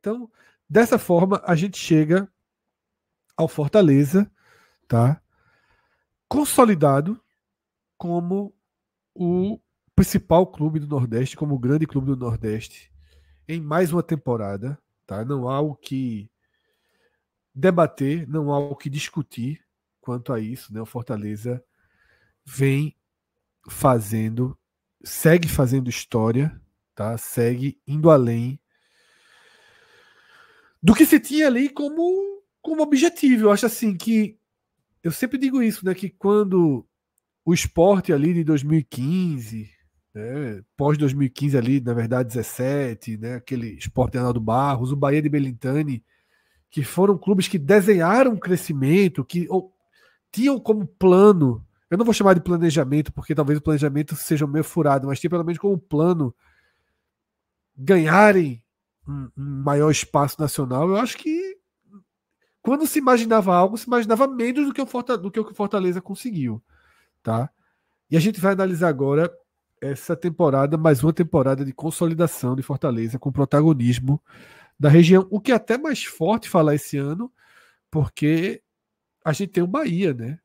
Então, dessa forma, a gente chega ao Fortaleza, tá? Consolidado como o principal clube do Nordeste, como o grande clube do Nordeste, em mais uma temporada, tá? Não há o que debater, não há o que discutir quanto a isso, né? O Fortaleza vem fazendo, segue fazendo história, tá? Segue indo além do que se tinha ali como objetivo. Eu acho assim que eu sempre digo isso, né? Que quando o Sport ali de 2015, né, pós 2015 ali, na verdade 17, né, aquele Sport de Arnaldo Barros, o Bahia de Belintani, que foram clubes que desenharam um crescimento, que tinham como plano, eu não vou chamar de planejamento, porque talvez o planejamento seja meio furado, mas tinha pelo menos como plano ganharem um maior espaço nacional. Eu acho que quando se imaginava algo, se imaginava menos do que o Fortaleza conseguiu, tá? E a gente vai analisar agora essa temporada, mais uma temporada de consolidação de Fortaleza com protagonismo da região, o que é até mais forte falar esse ano, porque a gente tem o Bahia, né?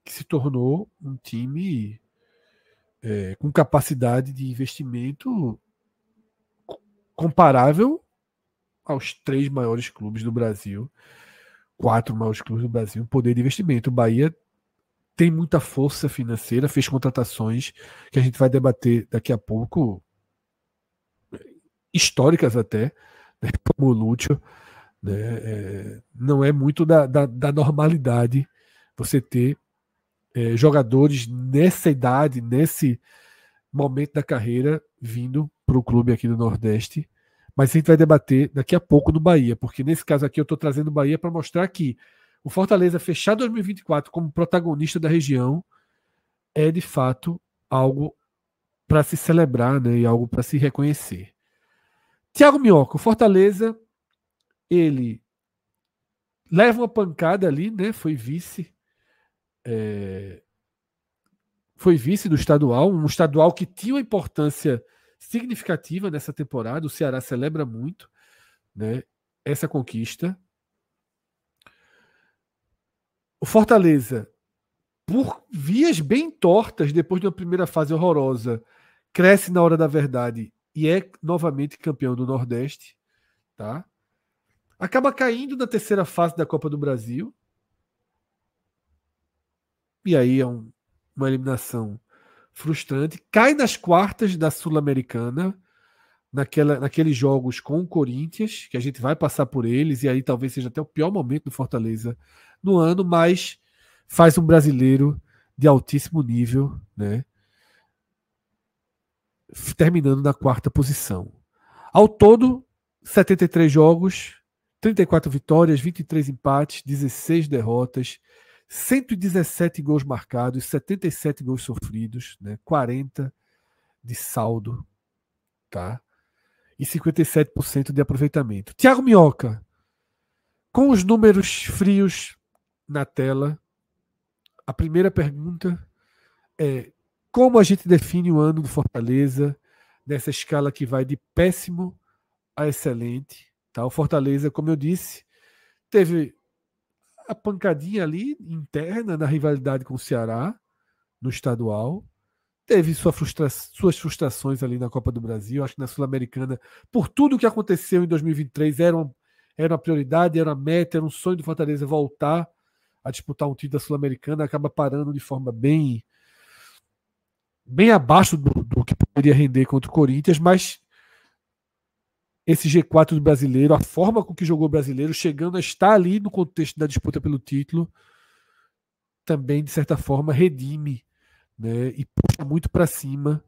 Que se tornou um time com capacidade de investimento comparável aos três maiores clubes do Brasil, quatro maiores clubes do Brasil, poder de investimento. O Bahia tem muita força financeira, fez contratações que a gente vai debater daqui a pouco, históricas até, né, como o Lúcio. Né, não é muito da normalidade você ter jogadores nessa idade, nesse momento da carreira, vindo para o clube aqui do Nordeste. Mas a gente vai debater daqui a pouco no Bahia, porque nesse caso aqui eu estou trazendo o Bahia para mostrar que o Fortaleza fechar 2024 como protagonista da região é de fato algo para se celebrar, né, e algo para se reconhecer. Thiago Minhoca, o Fortaleza, ele leva uma pancada ali, né? Foi vice do estadual, um estadual que tinha uma importância significativa nessa temporada. O Ceará celebra muito, né, essa conquista. O Fortaleza, por vias bem tortas, depois de uma primeira fase horrorosa, cresce na hora da verdade e é novamente campeão do Nordeste, tá? Acaba caindo na terceira fase da Copa do Brasil. E aí é uma eliminação frustrante. Cai nas quartas da Sul-Americana, naqueles jogos com o Corinthians, que a gente vai passar por eles, e aí talvez seja até o pior momento do Fortaleza no ano, mas faz um brasileiro de altíssimo nível, né? Terminando na quarta posição. Ao todo, 73 jogos, 34 vitórias, 23 empates, 16 derrotas, 117 gols marcados, 77 gols sofridos, né? 40 de saldo, tá? E 57% de aproveitamento. Thiago Minhoca, com os números frios na tela, a primeira pergunta é: como a gente define o ano do Fortaleza nessa escala que vai de péssimo a excelente? Tá? O Fortaleza, como eu disse, teve a pancadinha ali interna na rivalidade com o Ceará, no estadual. Teve suas frustrações ali na Copa do Brasil. Acho que na Sul-Americana, por tudo que aconteceu em 2023, era uma prioridade, era uma meta, era um sonho do Fortaleza voltar a disputar um título da Sul-Americana. Acaba parando de forma bem abaixo do que poderia render contra o Corinthians, mas esse G4 do brasileiro, a forma com que jogou o brasileiro, chegando a estar ali no contexto da disputa pelo título, também, de certa forma, redime, né, e puxa muito para cima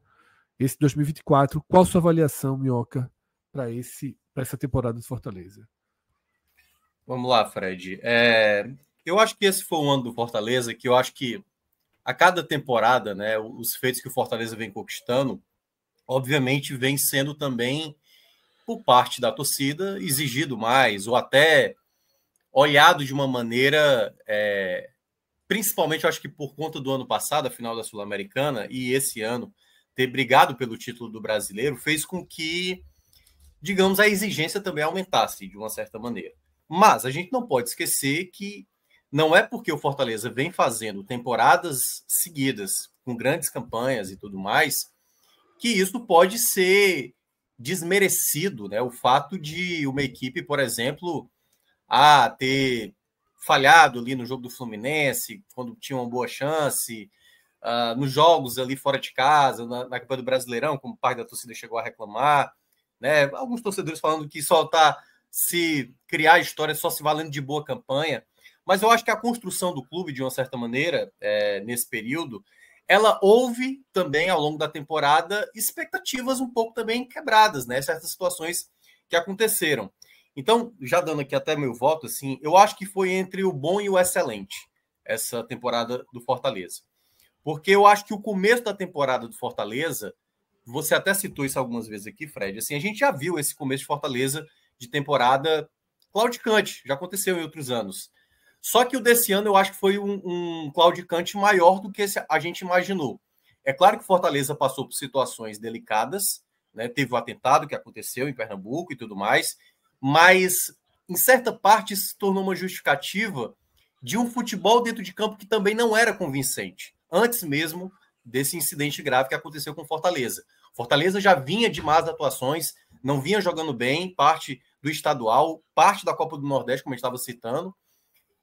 esse 2024. Qual sua avaliação, Minhoca, para essa temporada do Fortaleza? Vamos lá, Fred. Eu acho que esse foi um ano do Fortaleza que eu acho que a cada temporada, né, os feitos que o Fortaleza vem conquistando, obviamente, vem sendo também, por parte da torcida, exigido mais, ou até olhado de uma maneira, principalmente, eu acho que por conta do ano passado, a final da Sul-Americana, e esse ano ter brigado pelo título do brasileiro, fez com que digamos, a exigência também aumentasse de uma certa maneira. Mas a gente não pode esquecer que não é porque o Fortaleza vem fazendo temporadas seguidas, com grandes campanhas e tudo mais, que isso pode ser desmerecido, né? O fato de uma equipe, por exemplo, ter falhado ali no jogo do Fluminense, quando tinha uma boa chance, nos jogos ali fora de casa, na Copa do Brasileirão, como parte da torcida chegou a reclamar, né? Alguns torcedores falando que só está se criar história só se valendo de boa campanha. Mas eu acho que a construção do clube, de uma certa maneira, nesse período, ela houve também, ao longo da temporada, expectativas um pouco também quebradas, né? Certas situações que aconteceram. Então, já dando aqui até meu voto, assim, eu acho que foi entre o bom e o excelente essa temporada do Fortaleza. Porque eu acho que o começo da temporada do Fortaleza, você até citou isso algumas vezes aqui, Fred, assim, a gente já viu esse começo de Fortaleza de temporada claudicante, já aconteceu em outros anos. Só que o desse ano eu acho que foi um claudicante maior do que a gente imaginou. É claro que o Fortaleza passou por situações delicadas, né? Teve o atentado que aconteceu em Pernambuco e tudo mais, mas em certa parte se tornou uma justificativa de um futebol dentro de campo que também não era convincente, antes mesmo desse incidente grave que aconteceu com o Fortaleza. Fortaleza já vinha de más atuações, não vinha jogando bem, parte do estadual, parte da Copa do Nordeste, como a gente estava citando,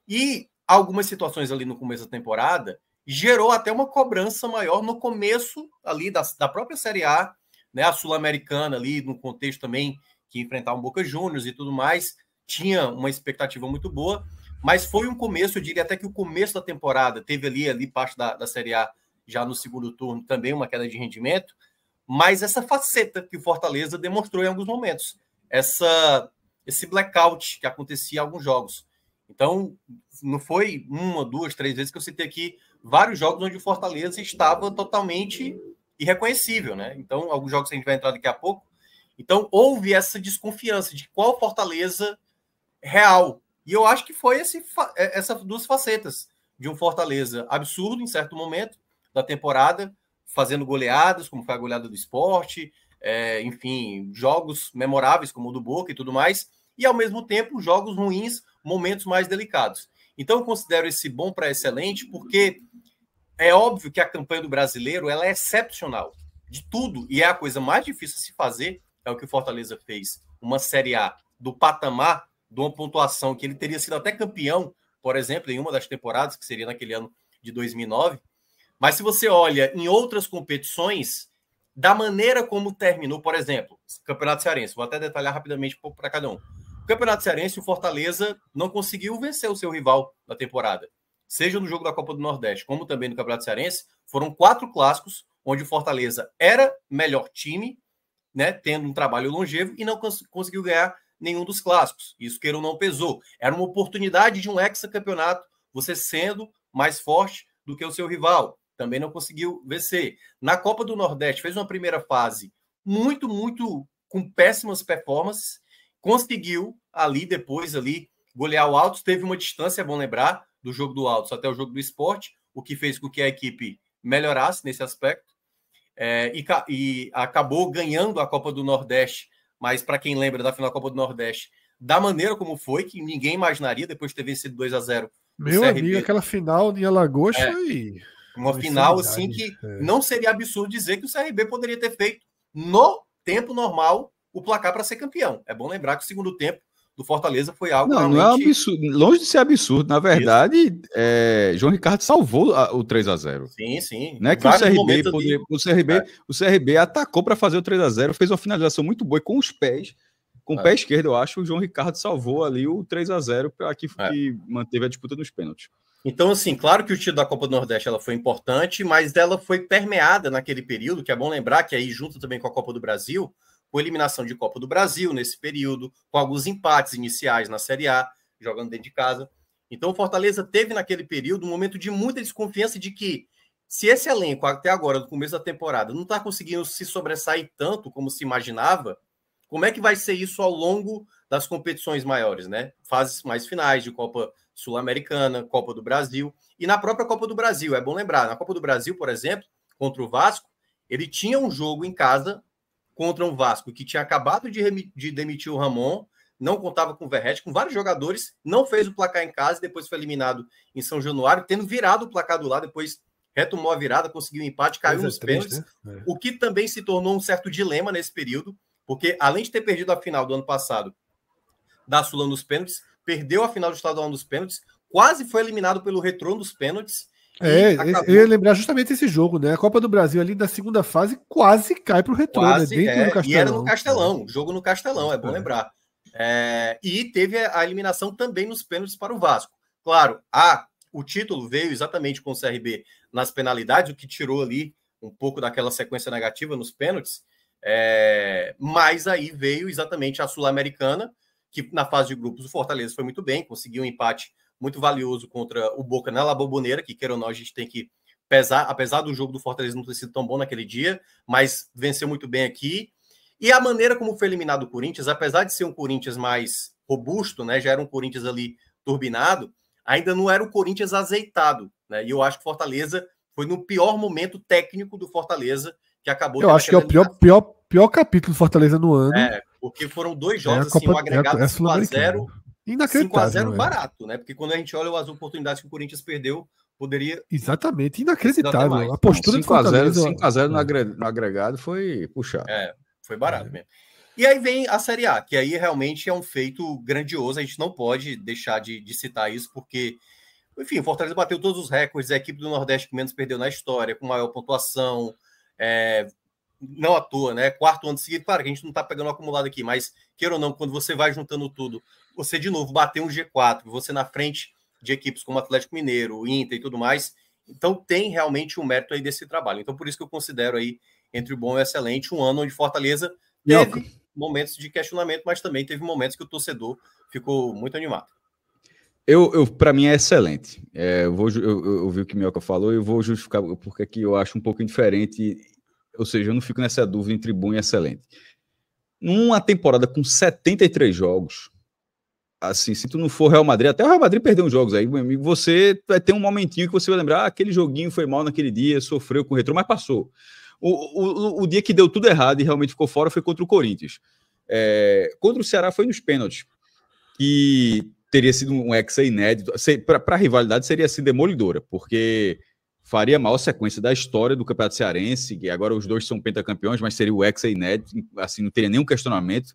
e algumas situações ali no começo da temporada gerou até uma cobrança maior no começo ali da própria Série A, né? A Sul-Americana ali, no contexto também que enfrentar um Boca Juniors e tudo mais, tinha uma expectativa muito boa, mas foi um começo, eu diria até que o começo da temporada teve ali parte da Série A já no segundo turno também uma queda de rendimento, mas essa faceta que o Fortaleza demonstrou em alguns momentos, esse blackout que acontecia em alguns jogos. Então, não foi uma, duas, três vezes que eu citei aqui vários jogos onde o Fortaleza estava totalmente irreconhecível, né? Então, alguns jogos que a gente vai entrar daqui a pouco. Então, houve essa desconfiança de qual Fortaleza real. E eu acho que foi essas duas facetas de um Fortaleza absurdo em certo momento da temporada, fazendo goleadas, como foi a goleada do Sport, enfim, jogos memoráveis como o do Boca e tudo mais, e ao mesmo tempo jogos ruins, momentos mais delicados. Então eu considero esse bom para excelente, porque é óbvio que a campanha do brasileiro ela é excepcional de tudo, e é a coisa mais difícil de se fazer, é o que o Fortaleza fez, uma Série A do patamar de uma pontuação que ele teria sido até campeão, por exemplo, em uma das temporadas, que seria naquele ano de 2009. Mas se você olha em outras competições, da maneira como terminou, por exemplo, Campeonato Cearense, vou até detalhar rapidamente para cada um. O Campeonato Cearense, o Fortaleza não conseguiu vencer o seu rival na temporada. Seja no jogo da Copa do Nordeste, como também no Campeonato Cearense, foram 4 clássicos onde o Fortaleza era melhor time, né, tendo um trabalho longevo, e não conseguiu ganhar nenhum dos clássicos. Isso, queira ou não, pesou. Era uma oportunidade de um hexacampeonato, você sendo mais forte do que o seu rival. Também não conseguiu vencer. Na Copa do Nordeste, fez uma primeira fase muito, muito com péssimas performances, conseguiu depois golear o Altos, teve uma distância, é bom lembrar, do jogo do Altos até o jogo do Sport, o que fez com que a equipe melhorasse nesse aspecto, e acabou ganhando a Copa do Nordeste, mas para quem lembra da final da Copa do Nordeste, da maneira como foi, que ninguém imaginaria, depois de ter vencido 2-0. Meu amigo, aquela final de Alagoas foi uma final assim que não seria absurdo dizer que o CRB poderia ter feito no tempo normal o placar para ser campeão. É bom lembrar que o segundo tempo do Fortaleza foi algo realmente... Não é um absurdo, longe de ser absurdo. Na verdade, João Ricardo salvou o 3-0. Sim. Não é que o CRB atacou para fazer o 3-0, fez uma finalização muito boa e com os pés, com o pé esquerdo, eu acho, o João Ricardo salvou ali o 3-0 para que manteve a disputa nos pênaltis. Então, assim, claro que o título da Copa do Nordeste ela foi importante, mas ela foi permeada naquele período, que é bom lembrar que aí, junto também com a Copa do Brasil, com eliminação de Copa do Brasil nesse período, com alguns empates iniciais na Série A, jogando dentro de casa. Então, o Fortaleza teve naquele período um momento de muita desconfiança de que, se esse elenco, até agora, no começo da temporada, não está conseguindo se sobressair tanto como se imaginava, como é que vai ser isso ao longo das competições maiores, né? Fases mais finais de Copa Sul-Americana, Copa do Brasil, e na própria Copa do Brasil, é bom lembrar, na Copa do Brasil, por exemplo, contra o Vasco, ele tinha um jogo em casa contra um Vasco que tinha acabado de demitir o Ramon, não contava com o Verratti, com vários jogadores, não fez o placar em casa, depois foi eliminado em São Januário, tendo virado o placar do lado, depois retomou a virada, conseguiu um empate, caiu nos pênaltis, né? O que também se tornou um certo dilema nesse período, porque além de ter perdido a final do ano passado da Sula nos pênaltis, perdeu a final do estadual nos pênaltis, quase foi eliminado pelo Retrô nos pênaltis. Eu ia lembrar justamente esse jogo, né? A Copa do Brasil ali da segunda fase quase cai para o Retrô, né? Dentro do Castelão. E era no Castelão, jogo no Castelão, é bom lembrar. E teve a eliminação também nos pênaltis para o Vasco. Claro, o título veio exatamente com o CRB nas penalidades, o que tirou ali um pouco daquela sequência negativa nos pênaltis, mas aí veio exatamente a Sul-Americana, que na fase de grupos o Fortaleza foi muito bem, conseguiu um empate muito valioso contra o Boca na La Bombonera, que queira ou não, a gente tem que pesar, apesar do jogo do Fortaleza não ter sido tão bom naquele dia, mas venceu muito bem aqui. E a maneira como foi eliminado o Corinthians, apesar de ser um Corinthians mais robusto, né, já era um Corinthians ali turbinado, ainda não era o Corinthians azeitado, né? E eu acho que Fortaleza foi no pior momento técnico do Fortaleza, que acabou... Eu acho que é o pior capítulo do Fortaleza no ano. Porque foram 2 jogos, assim, um agregado 5x0, 5x0 barato, né? Porque quando a gente olha as oportunidades que o Corinthians perdeu, poderia... Exatamente, inacreditável. A postura do Fortaleza... 5x0 no agregado foi puxado. Foi barato mesmo. E aí vem a Série A, que aí realmente é um feito grandioso, a gente não pode deixar de citar isso, porque, enfim, o Fortaleza bateu todos os recordes, a equipe do Nordeste que menos perdeu na história, com maior pontuação, não à toa, né? 4º ano seguido, claro que a gente não está pegando acumulado aqui, mas, queira ou não, quando você vai juntando tudo, você de novo bateu um G4, você na frente de equipes como Atlético Mineiro, o Inter e tudo mais, então tem realmente um mérito aí desse trabalho. Então, por isso que eu considero aí, entre o bom e o excelente, um ano onde Fortaleza teve momentos de questionamento, mas também teve momentos que o torcedor ficou muito animado. Para mim é excelente. Eu vi o que o Minhoca falou e eu vou justificar porque aqui eu acho um pouco diferente, ou seja, eu não fico nessa dúvida entre bom e excelente. Numa temporada com 73 jogos, assim, se tu não for Real Madrid, até o Real Madrid perdeu uns jogos aí, meu amigo, você vai ter um momentinho que você vai lembrar, aquele joguinho foi mal naquele dia, sofreu com o Retrô, mas passou. O dia que deu tudo errado e realmente ficou fora foi contra o Corinthians. Contra o Ceará foi nos pênaltis, que teria sido um hexa inédito. Para a rivalidade seria assim demolidora, porque faria a maior sequência da história do Campeonato Cearense, que agora os dois são pentacampeões, mas seria o hexa inédito, assim, não teria nenhum questionamento.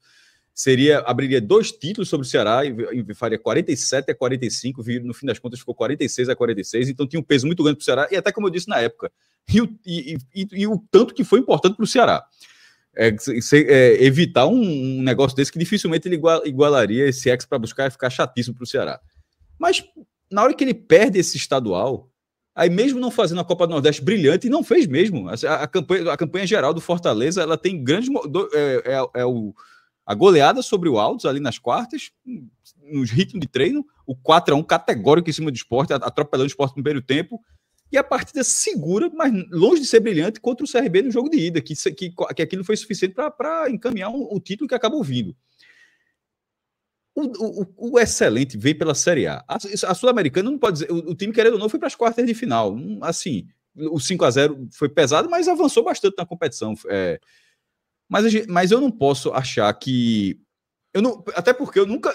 Abriria 2 títulos sobre o Ceará e faria 47-45, no fim das contas ficou 46-46, então tinha um peso muito grande para o Ceará, e até como eu disse na época, e o tanto que foi importante para o Ceará. Evitar um negócio desse que dificilmente ele igualaria esse ex para buscar e ficar chatíssimo para o Ceará. Mas na hora que ele perde esse estadual, aí mesmo não fazendo a Copa do Nordeste brilhante, e não fez mesmo. A campanha geral do Fortaleza, ela tem grandes... a goleada sobre o Altos ali nas quartas, nos ritmos de treino, o 4x1 categórico em cima do Sport, atropelando o Sport no primeiro tempo, e a partida segura, mas longe de ser brilhante, contra o CRB no jogo de ida, que aquilo foi suficiente para encaminhar o título que acabou vindo. O excelente veio pela Série A. A Sul-Americana não pode dizer, o time, querendo ou não, foi para as quartas de final. Assim, o 5x0 foi pesado, mas avançou bastante na competição. Mas eu não posso achar que... até porque eu nunca...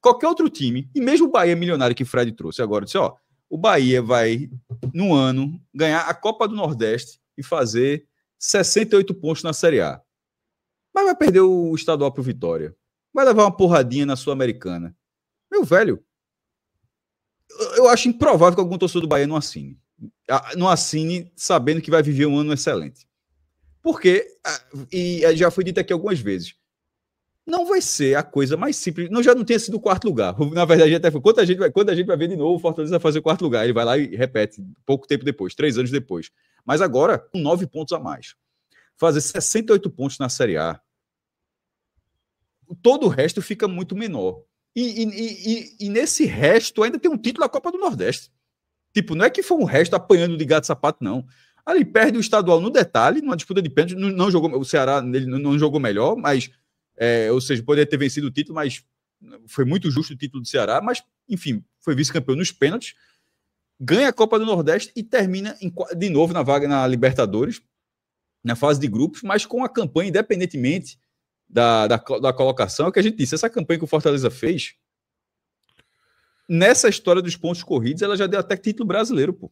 qualquer outro time, e mesmo o Bahia milionário que o Fred trouxe agora, disse, o Bahia vai, no ano, ganhar a Copa do Nordeste e fazer 68 pontos na Série A. Mas vai perder o estadual para o Vitória. Vai levar uma porradinha na Sul-Americana. Meu velho, eu acho improvável que algum torcedor do Bahia não assine. Não assine sabendo que vai viver um ano excelente. Porque, e já foi dito aqui algumas vezes, não vai ser a coisa mais simples. Já não tinha sido o 4º lugar. Na verdade, até foi. Quando a gente vai ver de novo, o Fortaleza vai fazer o 4º lugar. Ele vai lá e repete pouco tempo depois, 3 anos depois. Mas agora, com 9 pontos a mais. Fazer 68 pontos na Série A. Todo o resto fica muito menor. E nesse resto ainda tem um título da Copa do Nordeste. Tipo, não é que foi um resto apanhando de gato e sapato, não. Ali perde o estadual no detalhe, numa disputa de pênalti. Não jogou, o Ceará ele não jogou melhor, mas... ou seja, poderia ter vencido o título, mas foi muito justo o título do Ceará, mas, enfim, foi vice-campeão nos pênaltis, ganha a Copa do Nordeste e termina de novo na vaga na Libertadores, na fase de grupos, mas com a campanha, independentemente da colocação, é o que a gente disse, essa campanha que o Fortaleza fez, nessa história dos pontos corridos, ela já deu até título brasileiro, pô.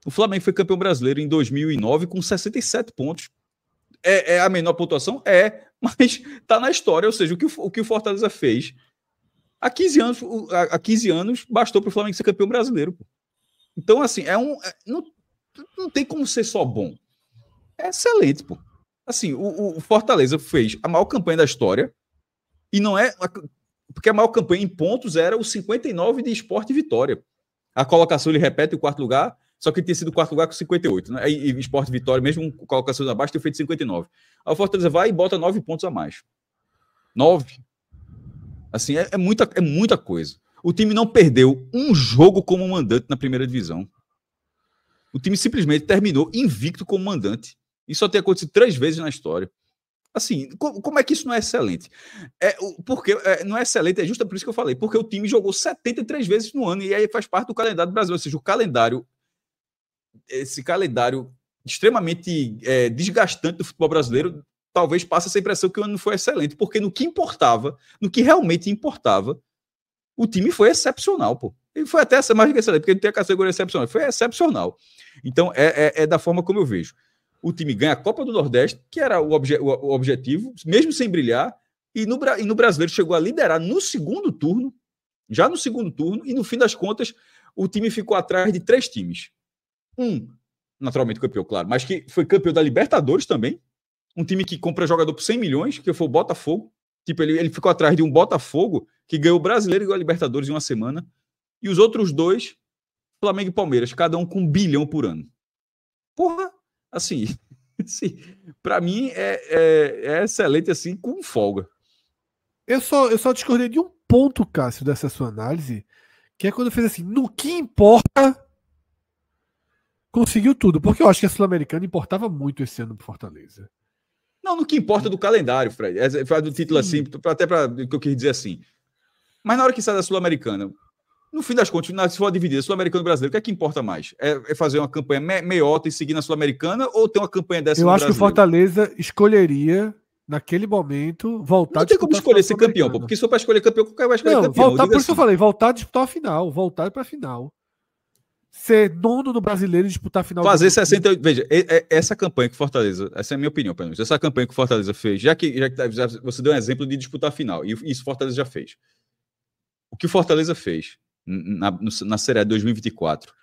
O Flamengo foi campeão brasileiro em 2009 com 67 pontos. É a menor pontuação? Mas tá na história, ou seja, o que o Fortaleza fez há 15 anos bastou para o Flamengo ser campeão brasileiro, pô. Então, assim, não tem como ser só bom. É excelente, pô. Assim, o Fortaleza fez a maior campanha da história e não é... Porque a maior campanha em pontos era o 59 de Sport e Vitória. A colocação ele repete o quarto lugar, só que tinha sido o quarto lugar com 58, né? E Sport e Vitória, mesmo com colocações abaixo, tem feito 59. Aí o Fortaleza vai e bota 9 pontos a mais. 9. Assim, é muita coisa. O time não perdeu um jogo como mandante na primeira divisão. O time simplesmente terminou invicto como mandante. Isso só tem acontecido 3 vezes na história. Assim, como é que isso não é excelente? Porque não é excelente, é justo por isso que eu falei, porque o time jogou 73 vezes no ano e aí faz parte do calendário do Brasil. Ou seja, esse calendário extremamente desgastante do futebol brasileiro, talvez passe essa impressão que o ano não foi excelente, porque no que realmente importava, o time foi excepcional, pô. E foi até mais que excelente, porque não tem a categoria excepcional, foi excepcional. Então, é da forma como eu vejo. O time ganha a Copa do Nordeste, que era o objetivo, mesmo sem brilhar, e no Brasileiro chegou a liderar no segundo turno, já no segundo turno, e no fim das contas, o time ficou atrás de 3 times. Naturalmente campeão, claro, mas que foi campeão da Libertadores também, um time que compra jogador por 100 milhões, que foi o Botafogo. Tipo, ele ficou atrás de um Botafogo que ganhou o Brasileiro e ganhou a Libertadores em uma semana. E os outros 2, Flamengo e Palmeiras, cada um com 1 bilhão por ano. Porra, assim para mim é excelente, assim, com folga. Eu só discordei de um ponto, Cássio, dessa sua análise, que é quando fez assim, no que importa, conseguiu tudo. Porque eu acho que a Sul-Americana importava muito esse ano pro Fortaleza. Não, no que importa do calendário, Fred. Faz do título assim, até para o que eu quis dizer assim. Mas na hora que sai da Sul-Americana, no fim das contas, se for dividir Sul-Americano e Brasileiro, o que é que importa mais? É fazer uma campanha meiota e seguir na Sul-Americana ou ter uma campanha dessa no Brasileiro? Eu acho que o Fortaleza escolheria, naquele momento, voltar a disputar. Não tem como escolher ser campeão, pô, porque se for para escolher campeão, qualquer vai escolher campeão. Voltar, por isso que eu falei, voltar a disputar a final, voltar para a final. Ser nono no Brasileiro e disputar a final. Fazer 68. Veja, essa campanha que o Fortaleza, essa é a minha opinião, pelo menos. Essa campanha que o Fortaleza fez, já que você deu um exemplo de disputar a final, e isso o Fortaleza já fez. O que o Fortaleza fez na Série A 2024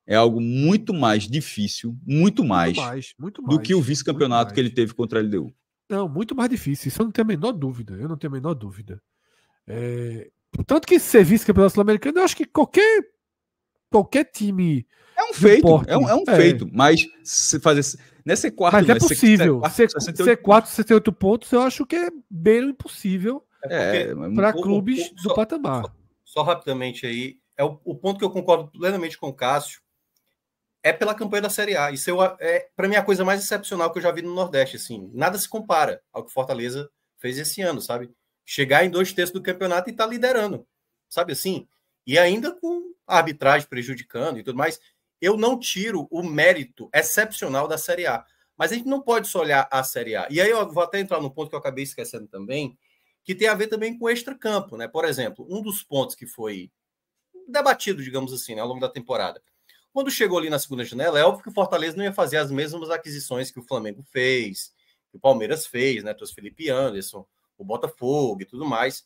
é algo muito mais difícil, muito mais do que o vice-campeonato que ele teve contra a LDU. Não, muito mais difícil. Isso eu não tenho a menor dúvida. Eu não tenho a menor dúvida. Tanto que ser vice-campeão sul-americano, eu acho que qualquer time. É um feito, é um feito. Mas se fazer. Nessa quarta, mas é possível. Ser 4, 68 pontos, eu acho que é bem impossível para clubes do patamar. Só rapidamente aí, o ponto que eu concordo plenamente com o Cássio é pela campanha da Série A. Isso para mim, a coisa mais excepcional que eu já vi no Nordeste. Assim, nada se compara ao que o Fortaleza fez esse ano, sabe? Chegar em 2/3 do campeonato e estar liderando, sabe assim? E ainda com a arbitragem prejudicando e tudo mais. Eu não tiro o mérito excepcional da Série A. Mas a gente não pode só olhar a Série A. E aí eu vou até entrar no ponto que eu acabei esquecendo também, que tem a ver também com o extracampo, né? Por exemplo, um dos pontos que foi debatido, digamos assim, né, ao longo da temporada. Quando chegou ali na segunda janela, é óbvio que o Fortaleza não ia fazer as mesmas aquisições que o Flamengo fez, que o Palmeiras fez, né? Trouxe Felipe Anderson, o Botafogo e tudo mais.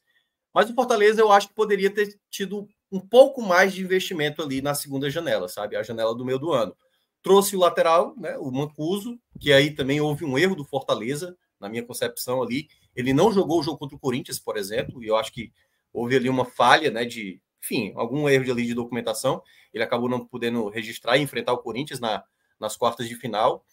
Mas o Fortaleza eu acho que poderia ter tido um pouco mais de investimento ali na segunda janela, sabe? A janela do meio do ano. Trouxe o lateral, né? O Mancuso, que aí também houve um erro do Fortaleza, na minha concepção ali. Ele não jogou o jogo contra o Corinthians, por exemplo, e eu acho que houve ali uma falha, né? Enfim, algum erro ali de documentação. Ele acabou não podendo registrar e enfrentar o Corinthians nas quartas de final.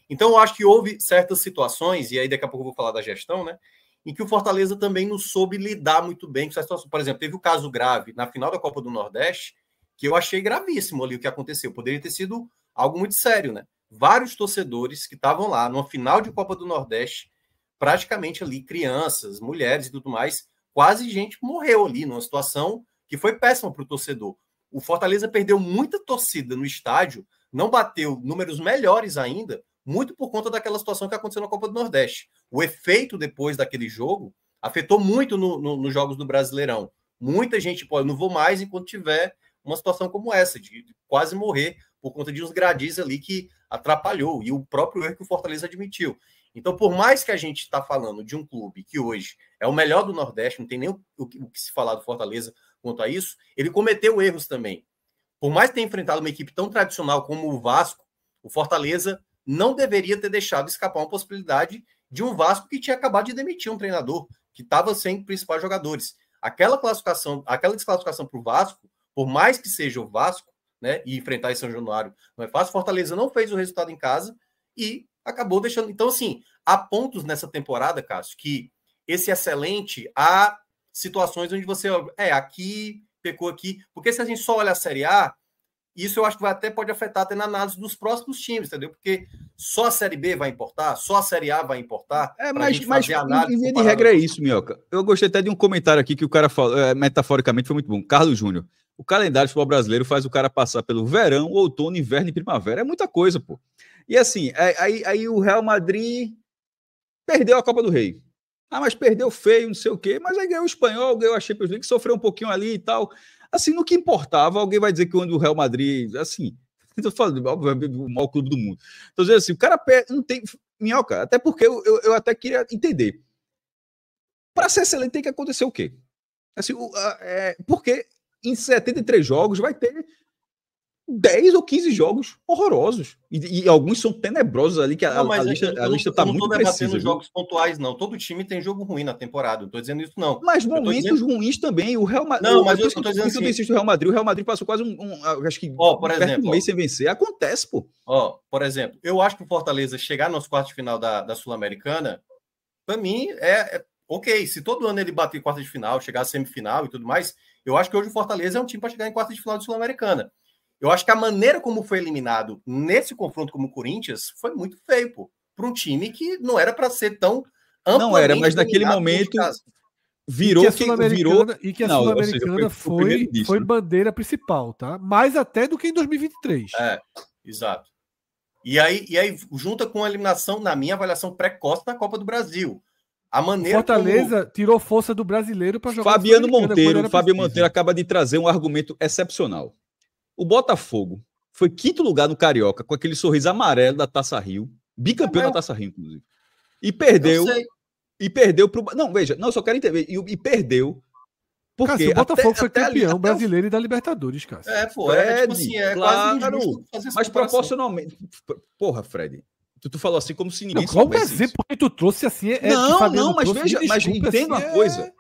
Então, eu acho que houve certas situações, e aí daqui a pouco eu vou falar da gestão, né? Em que o Fortaleza também não soube lidar muito bem com essa situação. Por exemplo, teve o caso grave na final da Copa do Nordeste, que eu achei gravíssimo ali o que aconteceu. Poderia ter sido algo muito sério, né? Vários torcedores que estavam lá numa final de Copa do Nordeste, praticamente ali crianças, mulheres e tudo mais, quase gente morreu ali numa situação que foi péssima para o torcedor. O Fortaleza perdeu muita torcida no estádio, não bateu números melhores ainda, muito por conta daquela situação que aconteceu na Copa do Nordeste. O efeito depois daquele jogo afetou muito nos jogos do Brasileirão. Muita gente, pô, eu não vou mais enquanto tiver uma situação como essa, de quase morrer por conta de uns gradis ali que atrapalhou, e o próprio erro que o Fortaleza admitiu. Então, por mais que a gente está falando de um clube que hoje é o melhor do Nordeste, não tem nem o que se falar do Fortaleza quanto a isso, ele cometeu erros também. Por mais ter enfrentado uma equipe tão tradicional como o Vasco, o Fortaleza não deveria ter deixado escapar uma possibilidade de um Vasco que tinha acabado de demitir um treinador, que estava sem principais jogadores. Aquela desclassificação para o Vasco, por mais que seja o Vasco, né, e enfrentar esse São Januário não é fácil, Fortaleza não fez o resultado em casa e acabou deixando. Então, assim, há pontos nessa temporada, Cássio, que esse excelente, há situações onde você aqui, pecou aqui, porque se a gente só olha a Série A, isso eu acho que pode afetar até na análise dos próximos times, entendeu? Porque só a Série B vai importar, só a Série A vai importar. Mas em via de regra é isso, Minhoca. Eu gostei até de um comentário aqui que o cara falou, metaforicamente foi muito bom. Carlos Júnior. O calendário do futebol brasileiro faz o cara passar pelo verão, outono, inverno e primavera. É muita coisa, pô. E assim, aí o Real Madrid perdeu a Copa do Rei. Mas perdeu feio, não sei o quê. Mas aí ganhou o Espanhol, ganhou a Champions League, sofreu um pouquinho ali e tal. Assim, no que importava, alguém vai dizer que o Real Madrid, assim, estou falando, o maior clube do mundo. Estou dizendo assim, o cara não tem Minhoca, até porque eu até queria entender. Para ser excelente tem que acontecer o quê? Assim, porque em 73 jogos vai ter 10 ou 15 jogos horrorosos. E alguns são tenebrosos ali, que a lista está muito precisa. Eu não estou jogos pontuais, não. Todo time tem jogo ruim na temporada. Não estou dizendo isso, não. Mas momentos ruins também. O Real Madrid. Não, mas eu estou dizendo assim. O Real Madrid passou quase acho que por exemplo, um mês sem vencer. Acontece, pô. Por exemplo, eu acho que o Fortaleza chegar nos quartos de final da Sul-Americana, para mim, ok. Se todo ano ele bater quarta de final, chegar à semifinal e tudo mais, eu acho que hoje o Fortaleza é um time para chegar em quarta de final da Sul-Americana. Eu acho que a maneira como foi eliminado nesse confronto como o Corinthians foi muito feio, pô. Para um time que não era para ser tão amplamente. Não era, mas naquele momento virou e que a Sul-Americana foi bandeira principal, tá? Mais até do que em 2023. Exato. E aí junta com a eliminação, na minha avaliação, precoce da Copa do Brasil. A maneira Fortaleza tirou força do brasileiro para jogar. Fábio Monteiro acaba de trazer um argumento excepcional. O Botafogo foi quinto lugar no Carioca com aquele sorriso amarelo da Taça Rio, bicampeão da Taça Rio, inclusive. E perdeu pro... Não, veja, eu só quero entender. E perdeu porque Cássio, o Botafogo foi campeão brasileiro e da Libertadores, Cássio. Tipo assim, claro, quase injusto fazer essa mas proporcionalmente... Porra, Fred, tu falou assim como se ninguém soubesse. Qual o exemplo que tu trouxe assim? Mas veja, mas entenda uma coisa.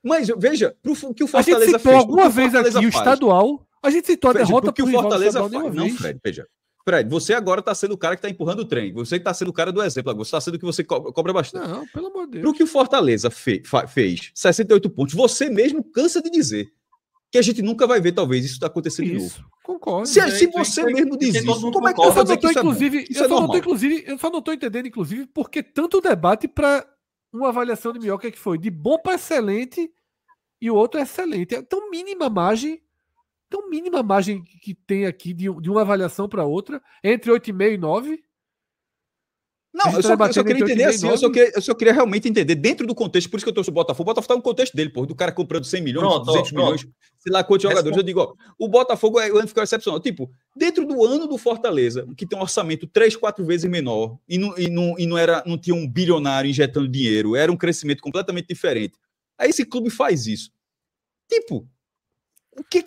Mas veja, que o Fortaleza fez... A gente citou alguma vez aqui o estadual... A gente citou a derrota que o Fortaleza faz. Não, Fred, veja. Fred, você agora está sendo o cara que está empurrando o trem. Você está sendo o cara do exemplo. Você está sendo o que você cobra bastante. Não, pelo amor de Deus. Pro que o Fortaleza fez 68 pontos, você mesmo cansa de dizer que a gente nunca vai ver, talvez, isso acontecendo de novo. Concordo. Se você mesmo diz isso, como é que eu vou dizer que eu só não estou entendendo, inclusive, porque tanto debate para uma avaliação de Minhoca que foi de bom para excelente e o outro é excelente. É tão mínima margem que tem aqui de uma avaliação para outra, entre 8,5 e 9. Não, eu só queria entender assim, eu só queria realmente entender dentro do contexto, por isso que eu trouxe o Botafogo. O Botafogo tá no contexto dele, pô, do cara comprando 100 milhões, 200 milhões, sei lá quantos jogadores. Eu digo, o Botafogo o ano ficou excepcional. Tipo, dentro do ano do Fortaleza, que tem um orçamento 3, 4 vezes menor, e não tinha um bilionário injetando dinheiro, era um crescimento completamente diferente. Aí esse clube faz isso. Tipo, o que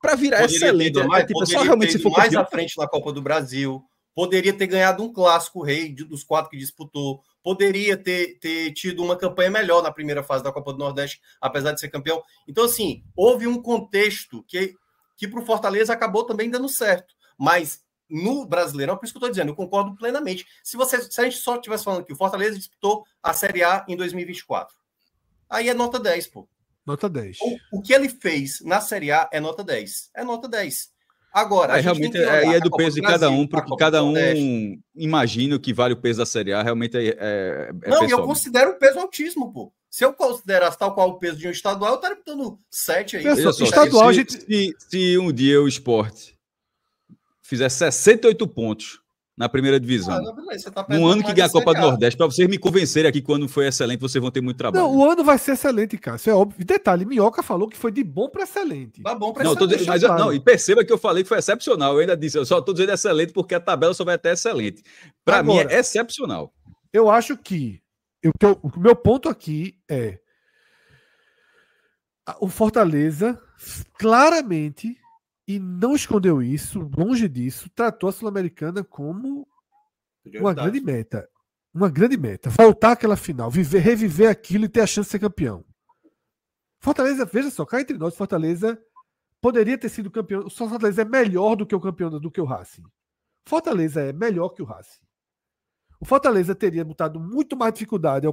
para virar excelente, só realmente se for mais à frente na Copa do Brasil, poderia ter ganhado um clássico rei dos 4 que disputou, poderia ter tido uma campanha melhor na primeira fase da Copa do Nordeste, apesar de ser campeão. Então, assim, houve um contexto que para o Fortaleza acabou também dando certo, mas no Brasileirão, por isso que eu estou dizendo, eu concordo plenamente. Se a gente só estivesse falando que o Fortaleza disputou a Série A em 2024, aí é nota 10, pô. Nota 10. O que ele fez na Série A é nota 10. É nota 10. Agora, realmente aí é do peso de cada um, porque cada um imagina o que vale o peso da Série A, realmente não, pessoal. Eu considero o peso altíssimo, pô. Se eu considerasse tal qual o peso de um estadual, eu estaria botando 7 aí. Se um dia o Sport fizer 68 pontos na primeira divisão. Beleza, tá no ano que ganha a Copa do Nordeste, para vocês me convencerem aqui quando foi excelente, vocês vão ter muito trabalho. Não, o ano vai ser excelente, Cássio. É óbvio. Detalhe, Minhoca falou que foi de bom para excelente. Tá bom para excelente. E perceba que eu falei que foi excepcional. Eu ainda disse, eu só estou dizendo excelente porque a tabela só vai até excelente. Para mim é excepcional. Eu acho que o meu ponto aqui é o Fortaleza claramente, e não escondeu isso, longe disso, tratou a Sul-Americana como uma grande meta. Uma grande meta. Voltar àquela final, reviver aquilo e ter a chance de ser campeão. Fortaleza, veja só, cá entre nós, Fortaleza poderia ter sido campeão. O Fortaleza é melhor do que o campeão do que o Racing. Fortaleza é melhor que o Racing. O Fortaleza teria botado muito mais dificuldade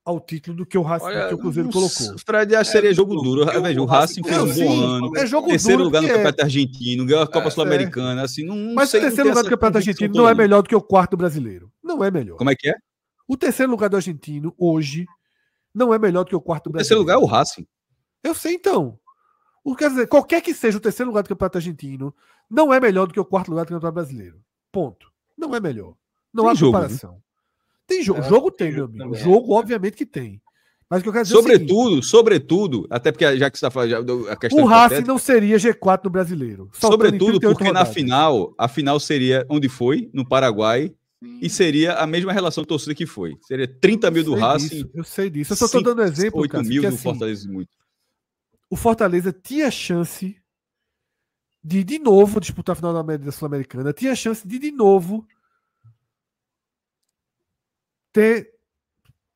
ao título do que o Racing, que o Cruzeiro colocou. Fred, acho que seria jogo duro. O Racing fez um bom ano. É jogo terceiro duro lugar no Campeonato Argentino, ganhou a Copa Sul-Americana. Assim, mas o terceiro lugar do Campeonato Argentino não é melhor do que o quarto do brasileiro. Não é melhor. Como é que é? O terceiro lugar do Argentino, hoje, não é melhor do que o quarto do O terceiro brasileiro. lugar é o Racing. Eu sei, então. Quer dizer, qualquer que seja o terceiro lugar do Campeonato Argentino, não é melhor do que o quarto lugar do Campeonato Brasileiro. Ponto. Não é melhor. Não há comparação. Tem jogo. Jogo tem, meu amigo. Jogo, obviamente que tem. Mas o que eu quero dizer sobretudo, até porque já que você está falando a questão o Racing não seria G4 no brasileiro. Sobretudo porque na final, a final seria onde foi, no Paraguai, e seria a mesma relação de torcida que foi. Seria 30 mil do Racing. Eu sei disso. Eu só estou dando exemplo. 8 mil do Fortaleza muito. O Fortaleza tinha chance de novo disputar a final da Sul-Americana, tinha chance de novo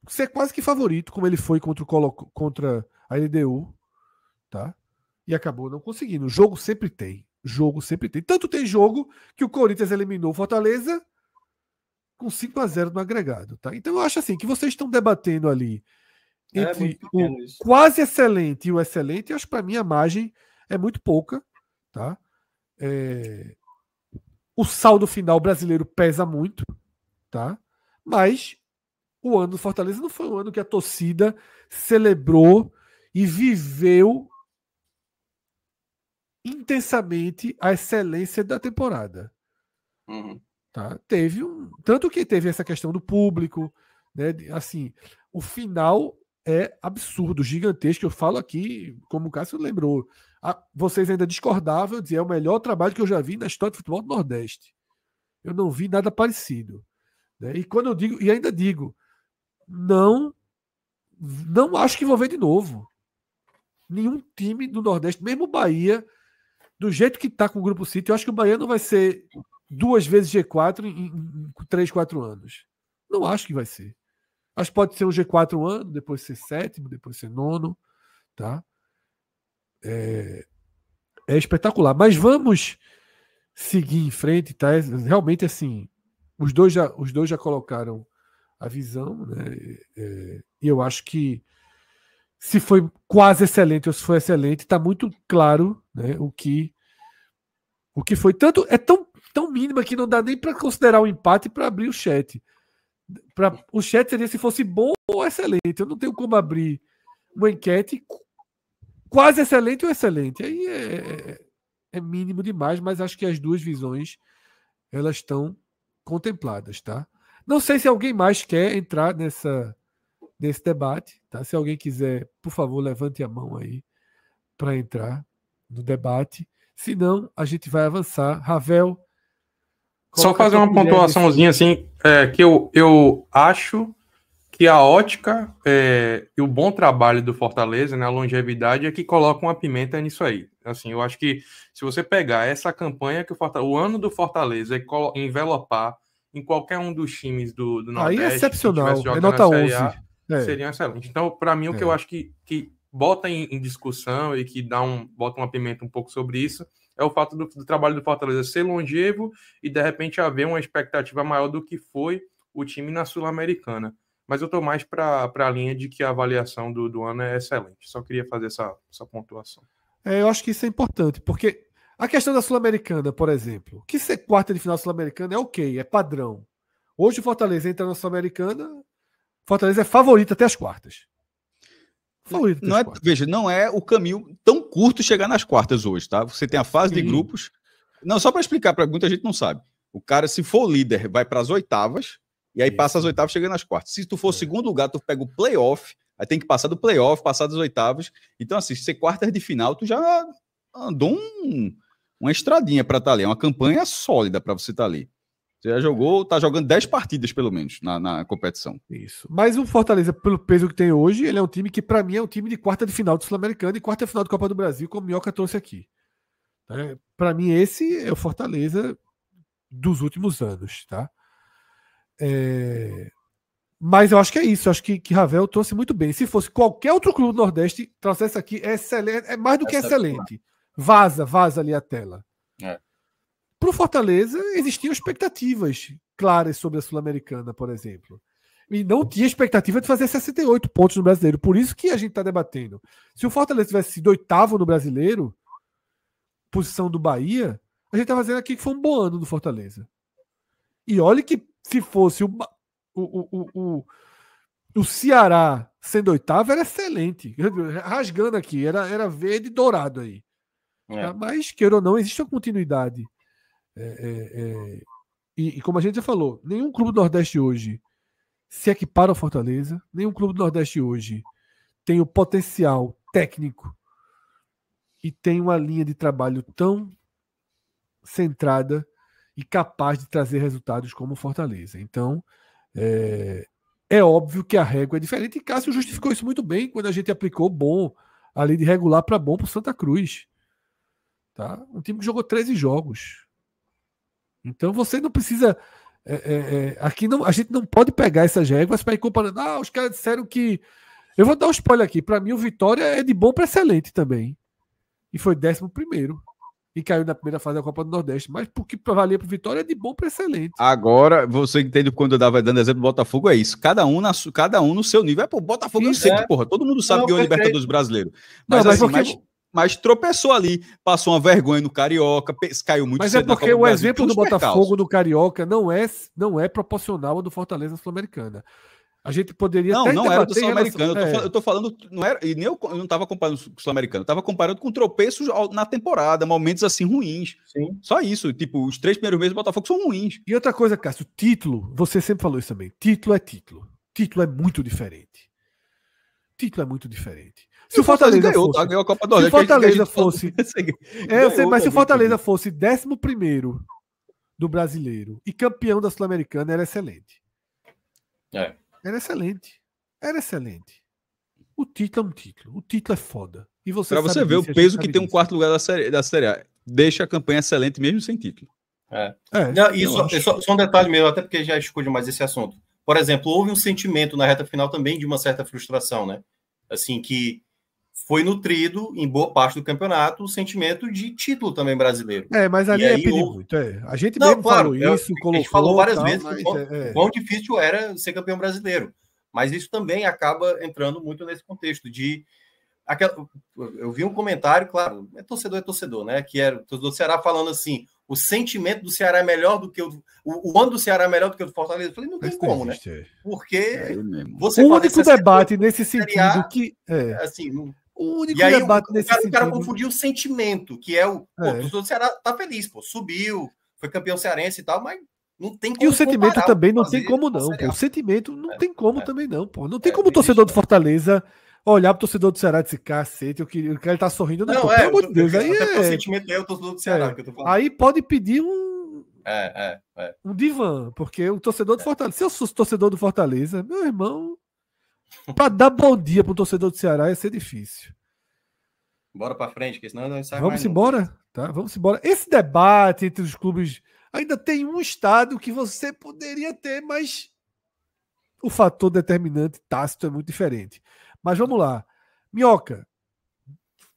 ser quase que favorito, como ele foi contra a LDU, tá? E acabou não conseguindo. Jogo sempre tem. Tanto tem jogo que o Corinthians eliminou o Fortaleza com 5-0 no agregado, tá? Então eu acho assim que vocês estão debatendo ali entre o quase excelente e o excelente. Eu acho que para mim a margem é muito pouca, tá? O saldo final brasileiro pesa muito, tá? Mas o ano do Fortaleza não foi um ano que a torcida celebrou e viveu intensamente a excelência da temporada. Tá? Tanto que teve essa questão do público, né? Assim, o final é absurdo, gigantesco. Eu falo aqui, como o Cássio lembrou, vocês ainda discordavam, eu dizia, é o melhor trabalho que eu já vi na história do futebol do Nordeste. Eu não vi nada parecido. Né? E quando eu digo, e ainda digo, não acho que vou ver de novo. Nenhum time do Nordeste, mesmo o Bahia, do jeito que está com o Grupo City, eu acho que o Bahia não vai ser 2 vezes G4 em 3, 4 anos. Não acho que vai ser. Acho que pode ser um G4 um ano, depois ser 7º, depois ser 9º. Tá? É espetacular. Mas vamos seguir em frente. Tá? Realmente, assim, os dois já colocaram a visão, né? E eu acho que se foi quase excelente ou se foi excelente, está muito claro, né, o que foi. Tanto é tão mínima que não dá nem para considerar o empate para abrir o chat. O chat seria se fosse bom ou excelente. Eu não tenho como abrir uma enquete quase excelente ou excelente. Aí é mínimo demais, mas acho que as duas visões elas estão contempladas, tá? Não sei se alguém mais quer entrar nesse debate, tá? Se alguém quiser, por favor, levante a mão aí para entrar no debate. Se não, a gente vai avançar. Ravel. Só fazer uma pontuaçãozinha assim, que eu acho que a ótica e o bom trabalho do Fortaleza, né, a longevidade, é que coloca uma pimenta nisso aí. Assim, eu acho que se você pegar essa campanha que o ano do Fortaleza e envelopar em qualquer um dos times do Nordeste, aí é excepcional, que é nota 11. Seria excelente. Então, para mim, o que eu acho que bota em discussão e que bota uma pimenta um pouco sobre isso é o fato do trabalho do Fortaleza ser longevo e, de repente, haver uma expectativa maior do que foi o time na Sul-Americana. Mas eu estou mais para a linha de que a avaliação do ano é excelente. Só queria fazer essa pontuação. Eu acho que isso é importante, porque a questão da Sul-Americana, por exemplo, que ser quarta de final Sul-Americana é ok, é padrão. Hoje o Fortaleza entra na Sul-Americana, Fortaleza é favorito até as quartas. Veja, não é o caminho tão curto chegar nas quartas hoje, tá? Você tem a fase de grupos. Não, só para explicar, para muita gente não sabe. O cara, se for líder, vai para as oitavas, e aí passa as oitavas, chega nas quartas. Se tu for segundo lugar, tu pega o playoff, aí tem que passar do playoff, passar das oitavas. Então, assim, se ser quartas de final, tu já andou uma estradinha para estar ali, uma campanha sólida para você estar ali. Você já jogou, tá jogando 10 partidas, pelo menos, na competição. Isso. Mas o Fortaleza, pelo peso que tem hoje, ele é um time que, para mim, é um time de quarta de final do Sul-Americano e quarta de final do Copa do Brasil, como o Minhoca trouxe aqui. Para mim, esse é o Fortaleza dos últimos anos, tá? Mas eu acho que é isso. Eu acho que Ravel trouxe muito bem. Se fosse qualquer outro clube do Nordeste, trouxesse aqui, é excelente, é mais do que excelente. Vaza ali a tela. Para o Fortaleza, existiam expectativas claras sobre a Sul-Americana, por exemplo. E não tinha expectativa de fazer 68 pontos no Brasileiro. Por isso que a gente está debatendo. Se o Fortaleza tivesse sido oitavo no Brasileiro, posição do Bahia, a gente está fazendo aqui que foi um bom ano do Fortaleza. E olha que se fosse o Ceará sendo oitavo, era excelente. Rasgando aqui, era verde e dourado aí. Mas, queira ou não, existe uma continuidade. E como a gente já falou, nenhum clube do Nordeste hoje se equipara ao Fortaleza, nenhum clube do Nordeste hoje tem o potencial técnico e tem uma linha de trabalho tão centrada e capaz de trazer resultados como o Fortaleza. Então, é óbvio que a régua é diferente, e Cássio justificou isso muito bem quando a gente aplicou bom, ali de regular para bom para o Santa Cruz. Tá? Um time que jogou 13 jogos. Então você não precisa. Aqui não, a gente não pode pegar essas réguas para ir comparando. Os caras disseram que. Eu vou dar um spoiler aqui. Para mim, o Vitória é de bom para excelente também. E foi 11º. E caiu na primeira fase da Copa do Nordeste. Mas porque valia para o Vitória é de bom para excelente. Agora, você entende quando eu estava dando exemplo do Botafogo, é isso. Cada um no seu nível. O Botafogo eu sei que, porra, todo mundo sabe que ganhou o Libertadores brasileiro. Mas não, assim, mas tropeçou ali, passou uma vergonha no Carioca, caiu muito cedo. Mas é porque o exemplo do Botafogo do Carioca não é proporcional ao do Fortaleza Sul-Americana. A gente poderia não era do Sul-Americano. Eu tô falando, não era, e nem eu não estava comparando com o Sul-Americano, eu estava comparando com tropeços na temporada, momentos assim ruins. Sim. Só isso, tipo, os 3 primeiros meses do Botafogo são ruins. E outra coisa, Cássio, título, você sempre falou isso também. Título é título. Título é muito diferente. Título é muito diferente. Se o Fortaleza ganhou, fosse, ganhou a Copa do Nordeste. Se o Fortaleza fosse. Mas se o Fortaleza fosse 11º do Brasileiro e campeão da Sul-Americana, era excelente. Era excelente. Era excelente. O título é um título. O título é foda. E pra você ver o peso que tem um quarto lugar da Série A. Deixa a campanha excelente mesmo sem título. Não, isso, só um detalhe meu, até porque já escuto mais esse assunto. Por exemplo, houve um sentimento na reta final também de uma certa frustração, né? Assim, que foi nutrido em boa parte do campeonato o sentimento de título também brasileiro. Mas ali é pedir muito. A gente mesmo falou isso, a gente falou várias vezes quão difícil era ser campeão brasileiro. Mas isso também acaba entrando muito nesse contexto de... Eu vi um comentário, claro, é torcedor, né? Que era o torcedor do Ceará falando assim, o sentimento do Ceará é melhor do que o ano do Ceará é melhor do que o do Fortaleza. Eu falei, não tem como, né? Porque você o único debate nesse sentido que... Assim, o único e aí debate nesse sentido... O cara confundiu o sentimento, que é o torcedor do Ceará tá feliz, subiu, foi campeão cearense e tal, mas não tem como. E o sentimento também não tem como não, pô. O sentimento não tem como também não, pô. Não tem como o torcedor do Fortaleza olhar pro torcedor do Ceará e dizer, cacete, o cara ele tá sorrindo. Não, pelo amor de Deus. Aí o sentimento é o torcedor do Ceará que eu tô falando. Aí pode pedir um divã, porque o torcedor do Fortaleza, se eu fosse torcedor do Fortaleza, meu irmão, pra dar bom dia pro torcedor do Ceará ia ser difícil. Bora pra frente, porque senão não sai mais. Vamos embora, tá? Vamos embora. Esse debate entre os clubes ainda tem um estado que você poderia ter, mas o fator determinante tácito é muito diferente. Mas vamos lá. Minhoca,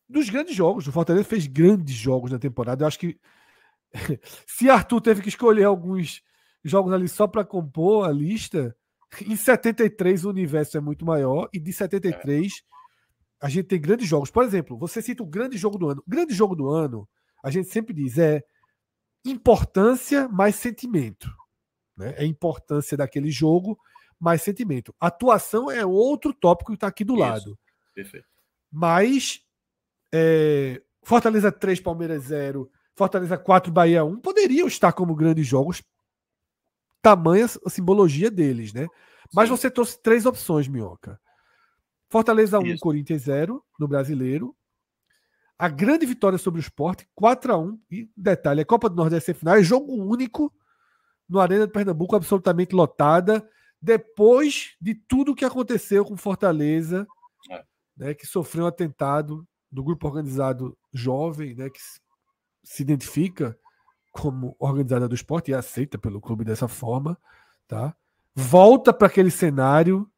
dos grandes jogos, o Fortaleza fez grandes jogos na temporada. Eu acho que se Arthur teve que escolher alguns jogos ali só para compor a lista, em 73 o universo é muito maior e de 73 a gente tem grandes jogos. Por exemplo, você cita o grande jogo do ano. O grande jogo do ano, a gente sempre diz, é importância mais sentimento. Né? É importância daquele jogo mais sentimento. Atuação é outro tópico que está aqui do lado. Perfeito. Mas Fortaleza 3, Palmeiras 0, Fortaleza 4, Bahia 1, poderiam estar como grandes jogos, tamanha a simbologia deles, né? Mas você trouxe 3 opções, Minhoca. Fortaleza 1, Corinthians 0 no Brasileiro. A grande vitória sobre o Sport, 4-1. E detalhe, a Copa do Nordeste final é jogo único no Arena de Pernambuco, absolutamente lotada, depois de tudo que aconteceu com Fortaleza, né, que sofreu um atentado do grupo organizado jovem, né, que se identifica como organizada do esporte e aceita pelo clube dessa forma, tá? Volta para aquele cenário,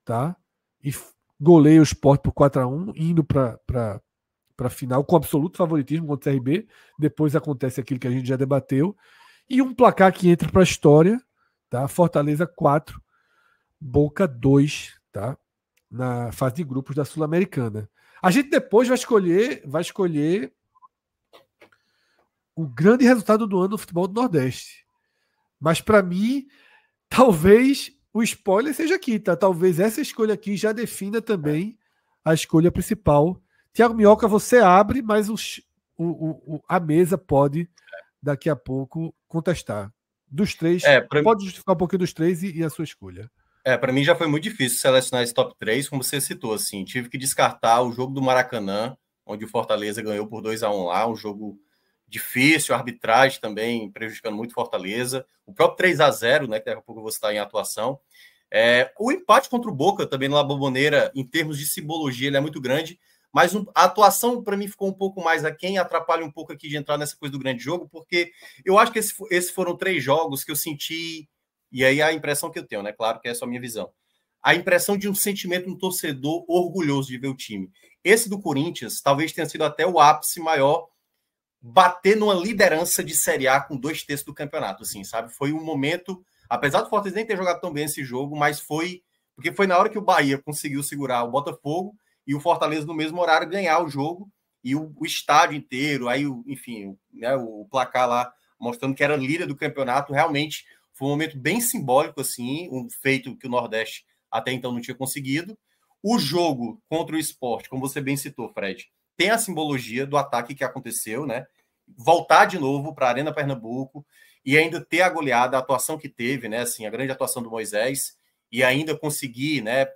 tá? E goleia o Sport por 4-1, indo para a final com absoluto favoritismo contra o CRB. Depois acontece aquilo que a gente já debateu. E um placar que entra para a história, tá? Fortaleza 4, Boca 2, tá? Na fase de grupos da Sul-Americana. A gente depois vai escolher o grande resultado do ano do futebol do Nordeste. Mas para mim, talvez o spoiler seja aqui, tá? Talvez essa escolha aqui já defina também a escolha principal. Thiago Minhoca, você abre, mas a mesa pode daqui a pouco contestar. Dos 3, pode justificar um pouquinho dos 3 e a sua escolha. Para mim já foi muito difícil selecionar esse top 3, como você citou, assim, tive que descartar o jogo do Maracanã, onde o Fortaleza ganhou por 2-1 lá, um jogo difícil, a arbitragem também prejudicando muito Fortaleza, o próprio 3-0, né, que daqui a pouco eu vou citar em atuação, o empate contra o Boca também na La Bombonera, em termos de simbologia, ele é muito grande, mas a atuação para mim ficou um pouco mais aquém, atrapalha um pouco aqui de entrar nessa coisa do grande jogo, porque eu acho que esses foram 3 jogos que eu senti. E aí a impressão que eu tenho, né? Claro que é só a minha visão. A impressão de um sentimento do torcedor orgulhoso de ver o time. Esse do Corinthians talvez tenha sido até o ápice maior, bater numa liderança de Série A com 2/3 do campeonato, assim, sabe? Foi um momento, apesar do Fortaleza nem ter jogado tão bem esse jogo, mas porque foi na hora que o Bahia conseguiu segurar o Botafogo e o Fortaleza no mesmo horário ganhar o jogo e o estádio inteiro, aí, enfim, né, o placar lá mostrando que era líder do campeonato, realmente foi um momento bem simbólico, assim, um feito que o Nordeste até então não tinha conseguido. O jogo contra o Sport, como você bem citou, Fred, tem a simbologia do ataque que aconteceu, né? Voltar de novo para a Arena Pernambuco e ainda ter a goleada, a atuação que teve, né? Assim, a grande atuação do Moisés e ainda conseguir, né,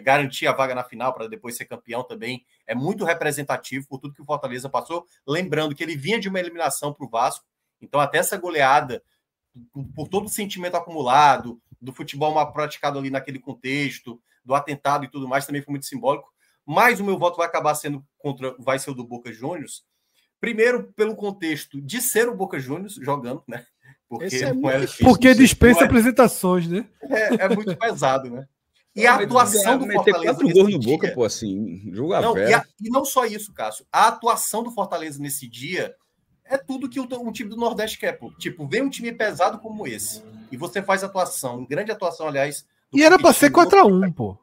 garantir a vaga na final para depois ser campeão também, é muito representativo por tudo que o Fortaleza passou. Lembrando que ele vinha de uma eliminação para o Vasco, então até essa goleada, por todo o sentimento acumulado, do futebol mal praticado ali naquele contexto, do atentado e tudo mais, também foi muito simbólico. Mas o meu voto vai acabar sendo vai ser o do Boca Juniors. Primeiro, pelo contexto de ser o Boca Juniors jogando, né? Porque dispensa apresentações, né? É muito pesado, né? E a atuação do Fortaleza. 4 gols no Boca, pô, assim, jogo aberto. E não só isso, Cássio. A atuação do Fortaleza nesse dia é tudo que um time do Nordeste quer, pô. Tipo, vem um time pesado como esse, e você faz atuação, grande atuação, aliás. E era pra ser 4-1, pô.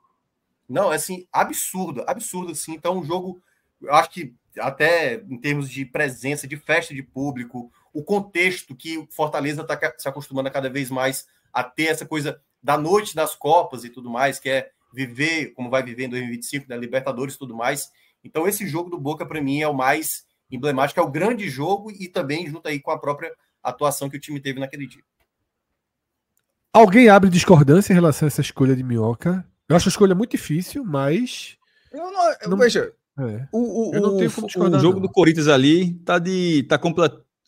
Não, é assim, absurdo, assim. Então, um jogo, eu acho que até em termos de presença, de festa de público, o contexto que o Fortaleza está se acostumando a cada vez mais a ter essa coisa da noite das Copas e tudo mais, que é viver como vai viver em 2025, da Libertadores e tudo mais. Então, esse jogo do Boca, para mim, é o mais emblemático, é o grande jogo e também junto aí com a própria atuação que o time teve naquele dia. Alguém abre discordância em relação a essa escolha de Minhoca? Eu acho a escolha muito difícil, mas... Veja, eu não tenho como discordar, o jogo do Corinthians ali tá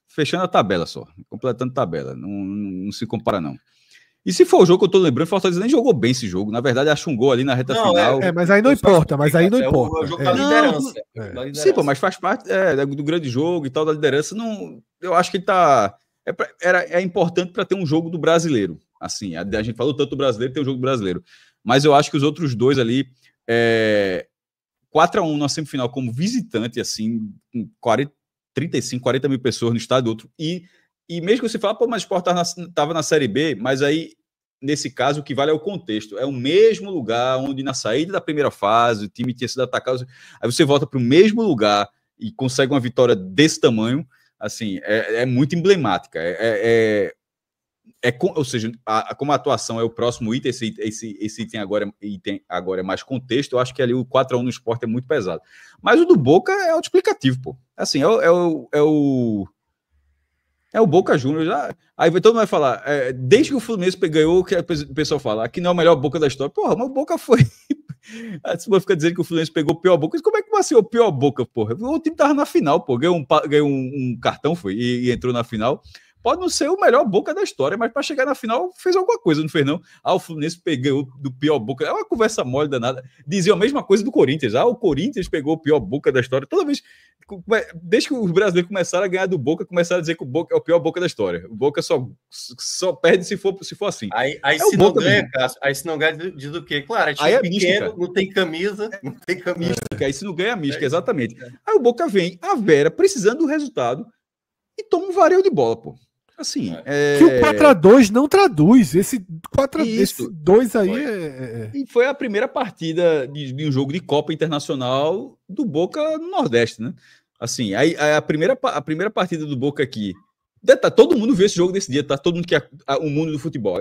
fechando a tabela só, completando tabela, não se compara não. E se for o jogo que eu tô lembrando, o Fortaleza nem jogou bem esse jogo. Na verdade, acho um gol ali na reta final. Mas aí não importa, É o jogo da liderança. Sim, pô, mas faz parte do grande jogo e tal, da liderança. Não, eu acho que ele tá... É importante para ter um jogo do brasileiro. Assim, a gente falou tanto do brasileiro, tem um jogo do brasileiro. Mas eu acho que os outros dois ali... 4-1 na semifinal como visitante, assim, com 35, 40 mil pessoas no estádio, outro. E mesmo que você fala, pô, mas o Sport estava na Série B, mas aí, nesse caso, o que vale é o contexto. É o mesmo lugar onde, na saída da primeira fase, o time tinha sido atacado. Aí você volta para o mesmo lugar e consegue uma vitória desse tamanho, assim, é muito emblemática. Ou seja, como a atuação é o próximo item, esse item agora é mais contexto, eu acho que ali o 4-1 no Sport é muito pesado. Mas o do Boca é autoexplicativo, pô. Assim, É o Boca Juniors. Aí todo mundo vai falar, desde que o Fluminense ganhou, que o pessoal fala, aqui não é o melhor Boca da história. Porra, mas o Boca foi. Aí você fica dizendo que o Fluminense pegou o pior Boca. Como é que vai ser o pior Boca, porra? O time tava na final, pô. Ganhou um cartão, foi, e entrou na final. Pode não ser o melhor Boca da história, mas para chegar na final fez alguma coisa, não fez não? O Fluminense pegou do pior Boca. É uma conversa mole danada. Diziam a mesma coisa do Corinthians. O Corinthians pegou o pior Boca da história. Toda vez, desde que os brasileiros começaram a ganhar do Boca, começaram a dizer que o Boca é o pior Boca da história. O Boca só perde se for assim. Aí se não ganha, Cássio, aí se não ganha, diz o quê? Claro, aí é pequeno, mística. não tem camisa, não tem camisa. Aí se não ganha a mística, exatamente. Aí o Boca vem, a Vera, precisando do resultado, e toma um vareio de bola, pô. Assim, que o 4-2 não traduz. Esse 2 aí E foi a primeira partida de um jogo de Copa Internacional do Boca no Nordeste, né? Assim, aí a primeira partida do Boca aqui. Todo mundo viu esse jogo desse dia, tá? Todo mundo que o mundo do futebol,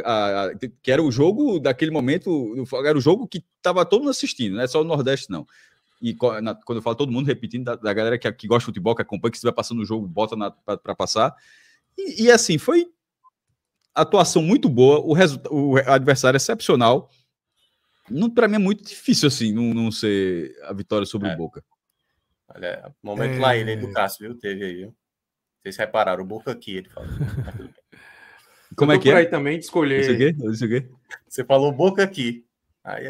que era o jogo daquele momento, era o jogo que tava todo mundo assistindo, não é só o Nordeste, não. E quando eu falo todo mundo, repetindo, da galera que gosta de futebol, que acompanha, que se vai passando o jogo, bota para passar. E assim, foi atuação muito boa, o adversário excepcional. Para mim é muito difícil assim, não ser a vitória sobre o Boca. Olha, momento lá ele do Cássio, viu? Teve aí, viu? Vocês repararam, o Boca aqui, ele falou. Como é que é? Aí também de escolher. Isso aqui? Você falou Boca aqui. Aí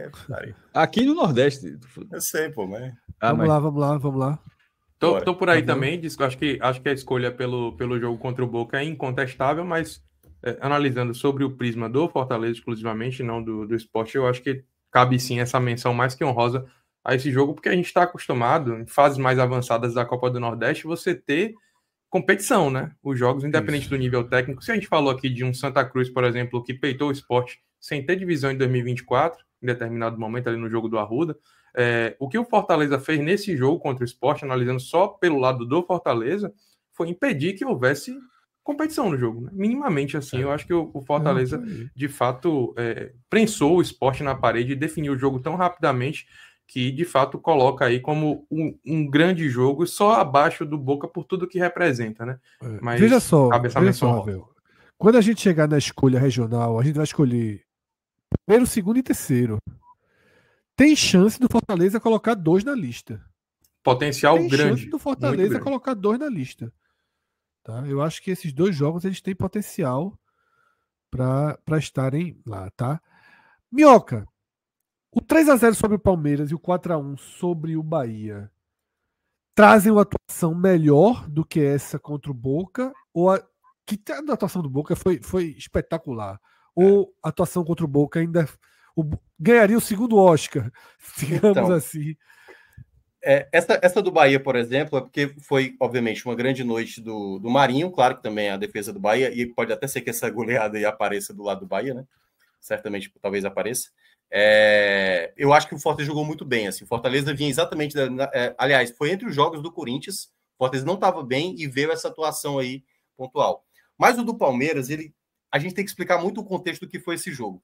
aqui no Nordeste. Eu sei, pô, mas... Vamos lá. Tô por aí também, acho que a escolha pelo jogo contra o Boca é incontestável, mas analisando sobre o prisma do Fortaleza exclusivamente, não do esporte, eu acho que cabe sim essa menção mais que honrosa a esse jogo, porque a gente está acostumado, em fases mais avançadas da Copa do Nordeste, você ter competição, né? Os jogos, independente do nível técnico. Se a gente falou aqui de um Santa Cruz, por exemplo, que peitou o esporte sem ter divisão em 2024, em determinado momento ali no jogo do Arruda, o que o Fortaleza fez nesse jogo contra o Sport, analisando só pelo lado do Fortaleza, foi impedir que houvesse competição no jogo, né? Minimamente assim. Eu acho que o Fortaleza, de fato, prensou o Sport na parede e definiu o jogo tão rapidamente que, de fato, coloca aí como um grande jogo, só abaixo do Boca por tudo que representa, né? Mas veja só, Ravel, quando a gente chegar na escolha regional, a gente vai escolher primeiro, segundo e terceiro. Tem chance do Fortaleza colocar 2 na lista. Potencial grande. Tem chance do Fortaleza colocar 2 na lista. Tá? Eu acho que esses 2 jogos eles têm potencial para estarem lá, tá? Minhoca, o 3-0 sobre o Palmeiras e o 4-1 sobre o Bahia trazem uma atuação melhor do que essa contra o Boca? Ou a atuação do Boca foi espetacular? Ou a atuação contra o Boca ainda... ganharia o segundo Oscar, digamos assim. Essa do Bahia, por exemplo, é porque foi, obviamente, uma grande noite do Marinho, claro que também é a defesa do Bahia, e pode até ser que essa goleada aí apareça do lado do Bahia, né? Certamente, talvez apareça. Eu acho que o Fortaleza jogou muito bem, assim. O Fortaleza vinha exatamente... aliás, foi entre os jogos do Corinthians, o Fortaleza não estava bem e veio essa atuação aí pontual. Mas o do Palmeiras, a gente tem que explicar muito o contexto do que foi esse jogo.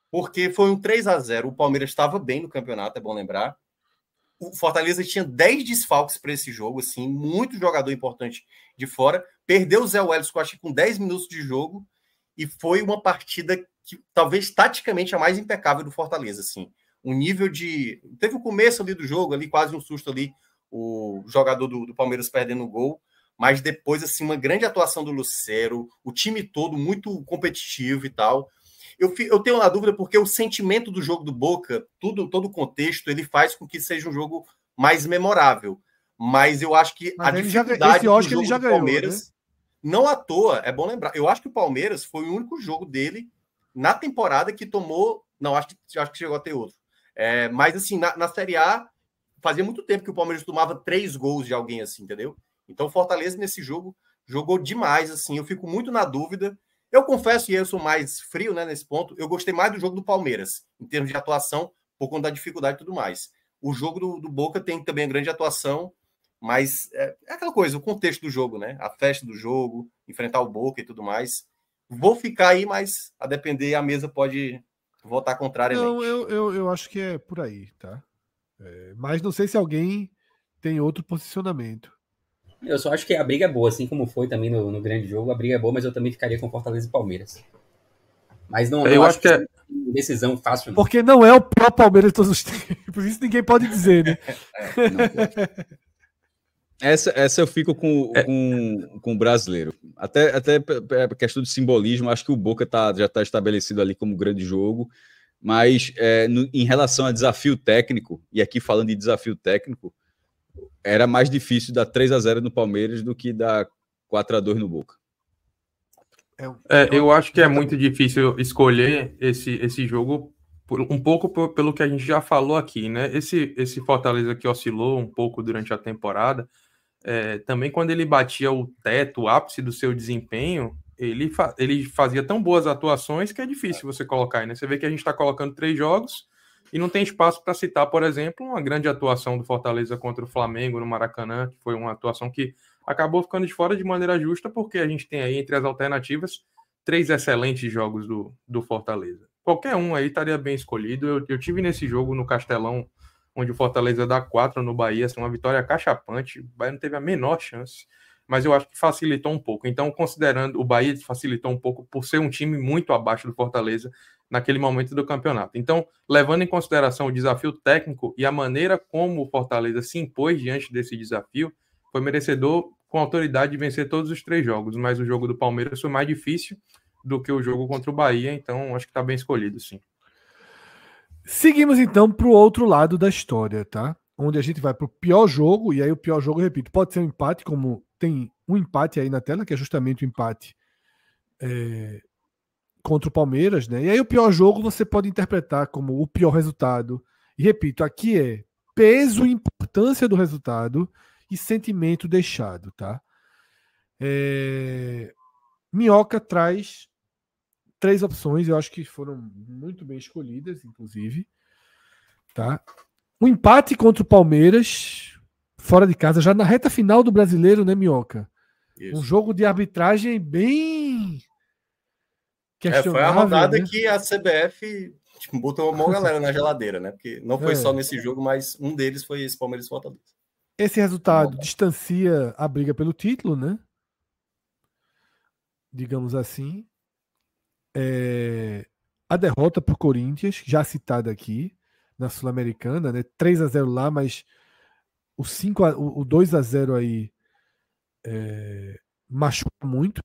Porque foi um 3-0. O Palmeiras estava bem no campeonato, é bom lembrar. O Fortaleza tinha 10 desfalques para esse jogo, assim, muito jogador importante de fora. Perdeu o Zé Welles, acho que com 10 minutos de jogo, e foi uma partida que talvez taticamente a mais impecável do Fortaleza, assim. Um nível de... Teve o começo ali do jogo, ali quase um susto ali, o jogador do Palmeiras perdendo o gol, mas depois, assim, uma grande atuação do Lucero, o time todo muito competitivo e tal. Eu tenho uma dúvida porque o sentimento do jogo do Boca, todo o contexto, ele faz com que seja um jogo mais memorável. Mas eu acho que a dificuldade do jogo do Palmeiras, não à toa, é bom lembrar, eu acho que o Palmeiras foi o único jogo dele na temporada que tomou... Não, acho que chegou a ter outro. Mas, assim, na Série A, fazia muito tempo que o Palmeiras tomava 3 gols de alguém assim, entendeu? Então o Fortaleza, nesse jogo, jogou demais, assim. Eu fico muito na dúvida. Eu confesso, e eu sou mais frio, né, nesse ponto, eu gostei mais do jogo do Palmeiras, em termos de atuação, por conta da dificuldade e tudo mais. O jogo do Boca tem também grande atuação, mas é aquela coisa, o contexto do jogo, né? A festa do jogo, enfrentar o Boca e tudo mais. Vou ficar aí, mas a depender, a mesa pode votar contrariamente. Não, eu acho que é por aí, tá? Mas não sei se alguém tem outro posicionamento. Eu só acho que a briga é boa, assim como foi também no grande jogo, a briga é boa, mas eu também ficaria com Fortaleza e Palmeiras. Mas não Eu acho acho que é decisão fácil, não. Porque não é o pior Palmeiras de todos os tempos, isso ninguém pode dizer, né? Essa eu fico com o brasileiro. Até a questão de simbolismo, acho que o Boca já está estabelecido ali como grande jogo, mas em relação a desafio técnico, e aqui falando de desafio técnico, era mais difícil dar 3-0 no Palmeiras do que dar 4-2 no Boca. Eu acho que é muito difícil escolher esse jogo um pouco pelo que a gente já falou aqui, né? Esse Fortaleza que oscilou um pouco durante a temporada, também quando ele batia o teto, o ápice do seu desempenho, ele fazia tão boas atuações que é difícil você colocar aí, né? Você vê que a gente está colocando 3 jogos e não tem espaço para citar, por exemplo, uma grande atuação do Fortaleza contra o Flamengo no Maracanã, que foi uma atuação que acabou ficando de fora de maneira justa, porque a gente tem aí, entre as alternativas, 3 excelentes jogos do Fortaleza. Qualquer um aí estaria bem escolhido. Eu tive nesse jogo no Castelão, onde o Fortaleza dá 4 no Bahia, assim, uma vitória cachapante. O Bahia não teve a menor chance, mas eu acho que facilitou um pouco. Então, considerando, o Bahia facilitou um pouco por ser um time muito abaixo do Fortaleza naquele momento do campeonato. Então, levando em consideração o desafio técnico e a maneira como o Fortaleza se impôs diante desse desafio, foi merecedor com autoridade de vencer todos os 3 jogos, mas o jogo do Palmeiras foi mais difícil do que o jogo contra o Bahia, então acho que está bem escolhido, sim. Seguimos então para o outro lado da história, tá? Onde a gente vai para o pior jogo, e aí o pior jogo, eu repito, pode ser um empate, como tem um empate aí na tela, que é justamente o empate contra o Palmeiras, né? E aí o pior jogo você pode interpretar como o pior resultado. E repito, aqui é peso e importância do resultado e sentimento deixado, tá? Minhoca traz 3 opções, eu acho que foram muito bem escolhidas, inclusive. Tá? Um empate contra o Palmeiras, fora de casa, já na reta final do Brasileiro, né, Minhoca? Isso. Um jogo de arbitragem bem questionável. Foi a rodada, né? que a CBF botou uma galera na geladeira, né? Porque não foi só nesse jogo, mas um deles foi esse Palmeiras e Fortaleza. Esse resultado distancia a briga pelo título, né? Digamos assim. A derrota para o Corinthians, já citada aqui na Sul-Americana, né? 3-0 lá, mas o 2-0 aí machuca muito,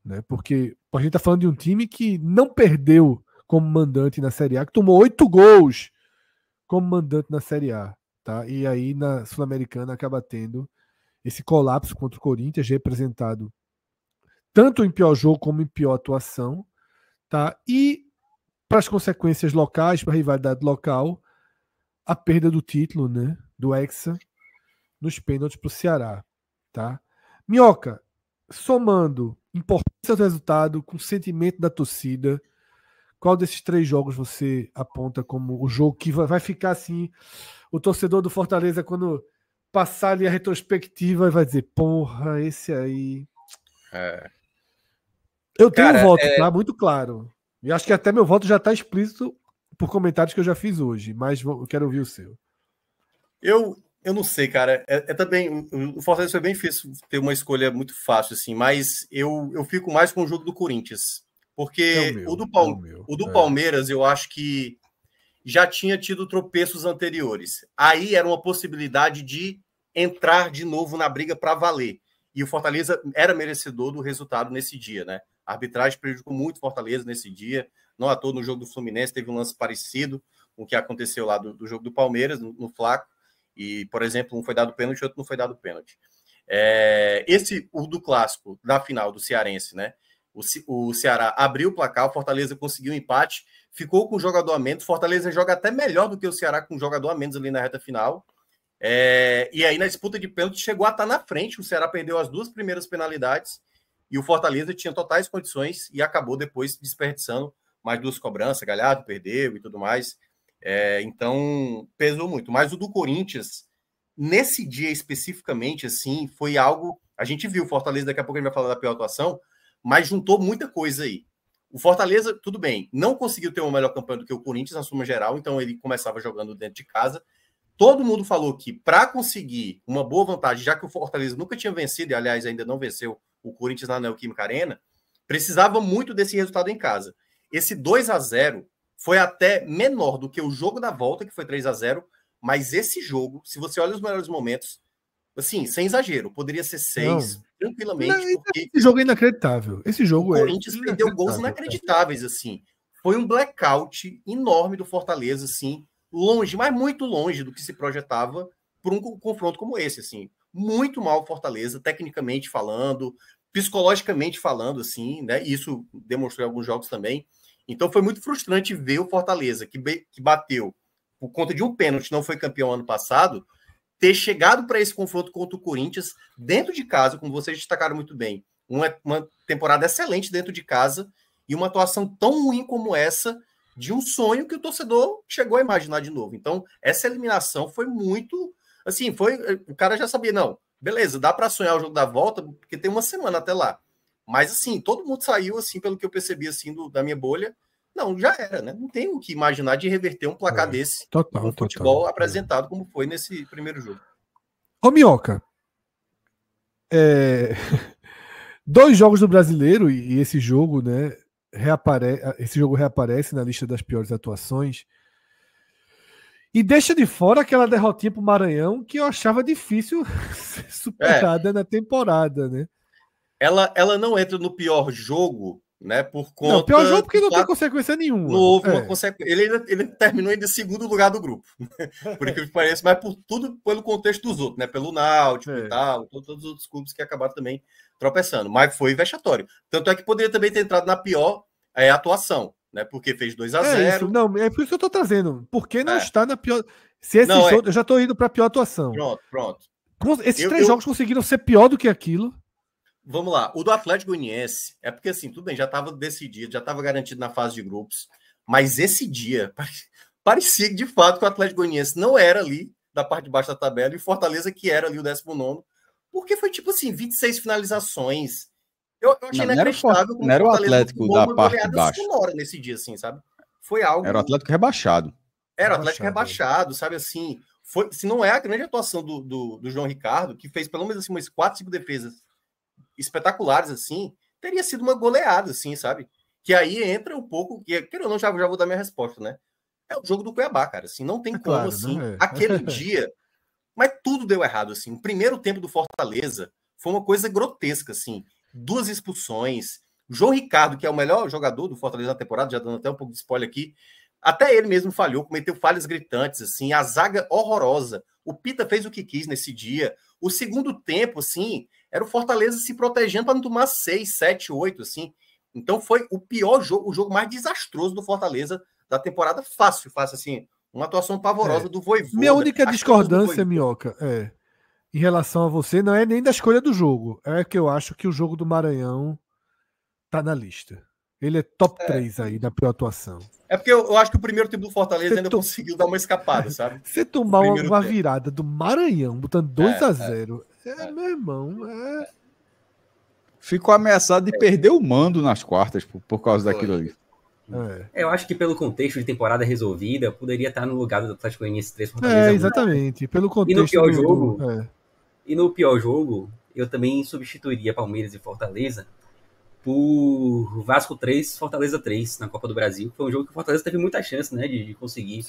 né? Porque a gente está falando de um time que não perdeu como mandante na Série A, que tomou 8 gols como mandante na Série A, tá? E aí na Sul-Americana acaba tendo esse colapso contra o Corinthians, representado tanto em pior jogo como em pior atuação, tá? E para as consequências locais, para a rivalidade local, a perda do título, né, do Hexa nos pênaltis para o Ceará, tá? Minhoca, somando importância do resultado com o sentimento da torcida, qual desses 3 jogos você aponta como o jogo que vai ficar assim, o torcedor do Fortaleza, quando passar ali a retrospectiva, vai dizer, porra, esse aí... Eu tenho um voto, tá? Muito claro. E acho que até meu voto já está explícito por comentários que eu já fiz hoje, mas eu quero ouvir o seu. Eu não sei, cara. Também, o Fortaleza foi bem difícil ter uma escolha muito fácil, assim, mas eu fico mais com o jogo do Corinthians. Porque o do Palmeiras, eu acho que já tinha tido tropeços anteriores. Aí era uma possibilidade de entrar de novo na briga para valer. E o Fortaleza era merecedor do resultado nesse dia, né? A arbitragem prejudicou muito o Fortaleza nesse dia. Não à toa, no jogo do Fluminense teve um lance parecido com o que aconteceu lá do jogo do Palmeiras, no Flaco. E, por exemplo, um foi dado pênalti, outro não foi dado pênalti. O do clássico, da final do Cearense, né? O Ceará abriu o placar, o Fortaleza conseguiu um empate, ficou com o jogador a menos. O Fortaleza joga até melhor do que o Ceará com o jogador a menos ali na reta final. E aí, na disputa de pênalti, chegou a estar na frente. O Ceará perdeu as 2 primeiras penalidades e o Fortaleza tinha totais condições e acabou depois desperdiçando mais 2 cobranças. Galhardo perdeu e tudo mais. Então, pesou muito. Mas o do Corinthians, nesse dia especificamente, assim, foi algo... A gente viu o Fortaleza, daqui a pouco a gente vai falar da pior atuação, mas juntou muita coisa aí. O Fortaleza, tudo bem, não conseguiu ter uma melhor campanha do que o Corinthians na suma geral, então ele começava jogando dentro de casa. todo mundo falou que para conseguir uma boa vantagem, já que o Fortaleza nunca tinha vencido, e aliás ainda não venceu o Corinthians na Neoquímica Arena, precisava muito desse resultado em casa. Esse 2-0 foi até menor do que o jogo da volta, que foi 3-0, mas esse jogo, se você olha os melhores momentos, assim, sem exagero, poderia ser 6, tranquilamente, porque esse jogo é inacreditável. Esse jogo o Corinthians perdeu gols inacreditáveis, assim. Foi um blackout enorme do Fortaleza, assim, longe, mas muito longe do que se projetava por um confronto como esse, assim. Muito mal o Fortaleza, tecnicamente falando, psicologicamente falando, assim, né? Isso demonstrou em alguns jogos também. Então foi muito frustrante ver o Fortaleza, que bateu por conta de um pênalti, não foi campeão ano passado, ter chegado para esse confronto contra o Corinthians dentro de casa, como vocês destacaram muito bem, uma temporada excelente dentro de casa e uma atuação tão ruim como essa de um sonho que o torcedor chegou a imaginar de novo. Então, essa eliminação foi muito... Assim, o cara já sabia, não, beleza, dá para sonhar o jogo da volta, porque tem uma semana até lá. Mas, assim, todo mundo saiu, assim, pelo que eu percebi, assim, da minha bolha. Não, já era, né? Não tem o que imaginar de reverter um placar desse com futebol apresentado como foi nesse primeiro jogo. Ô, Minhoca, 2 jogos do Brasileiro e esse jogo, né, reaparece na lista das piores atuações e deixa de fora aquela derrotinha pro Maranhão que eu achava difícil ser superada na temporada, né? Ela não entra no pior jogo, né? Por conta. Não, pior jogo porque não tem consequência nenhuma. Não houve uma consequência. Ele terminou em segundo lugar do grupo. Por incrível que pareça, mas por tudo pelo contexto dos outros, né? Pelo Náutico e tal, todos os outros clubes que acabaram também tropeçando. Mas foi vexatório. Tanto é que poderia também ter entrado na pior atuação, né? Porque fez 2-0. Não, é por isso que eu tô trazendo. Por que não está na pior. Se esses outros, eu já tô indo pra pior atuação. Pronto. Esses 3 jogos conseguiram ser pior do que aquilo. Vamos lá, o do Atlético Goianiense é porque, assim, tudo bem, já estava decidido, já estava garantido na fase de grupos, mas esse dia parecia de fato que o Atlético Goianiense não era ali da parte de baixo da tabela e o Fortaleza que era ali o 19º, porque foi tipo assim, 26 finalizações. Eu achei inacreditável como não era o Atlético da parte de baixo. Sonora nesse dia, assim, sabe? Foi algo... Era o Atlético rebaixado. Era o Atlético rebaixado, sabe assim? Se não é a grande atuação do João Ricardo, que fez pelo menos assim, umas 4, 5 defesas espetaculares, assim, teria sido uma goleada, assim, sabe? Que aí entra um pouco, querendo ou não, já vou dar minha resposta, né? É o jogo do Cuiabá, cara, assim, não tem como, assim, né? Aquele dia, mas tudo deu errado, assim, o primeiro tempo do Fortaleza foi uma coisa grotesca, assim, 2 expulsões, o João Ricardo, que é o melhor jogador do Fortaleza na temporada, já dando até um pouco de spoiler aqui, até ele mesmo falhou, cometeu falhas gritantes, assim, a zaga horrorosa, o Pita fez o que quis nesse dia, o segundo tempo, assim, era o Fortaleza se protegendo para não tomar 6, 7, 8, assim. Então foi o pior jogo, o jogo mais desastroso do Fortaleza da temporada. Fácil, assim. Uma atuação pavorosa do Vojvoda. Minha única discordância, Minhoca, em relação a você, não é nem da escolha do jogo. É que eu acho que o jogo do Maranhão tá na lista. Ele é top 3 aí da pior atuação. É porque eu acho que o primeiro tempo do Fortaleza ainda conseguiu dar uma escapada, sabe? Você tomar uma virada do Maranhão, botando 2-0... meu irmão, ficou ameaçado de perder o mando nas quartas por causa daquilo ali. Eu acho que pelo contexto de temporada resolvida, poderia estar no lugar do Atlético Goianiense 3 Fortaleza. Exatamente. Pelo contexto e no pior jogo, eu também substituiria Palmeiras e Fortaleza por Vasco 3, Fortaleza 3 na Copa do Brasil. Foi um jogo que o Fortaleza teve muita chance, né, de conseguir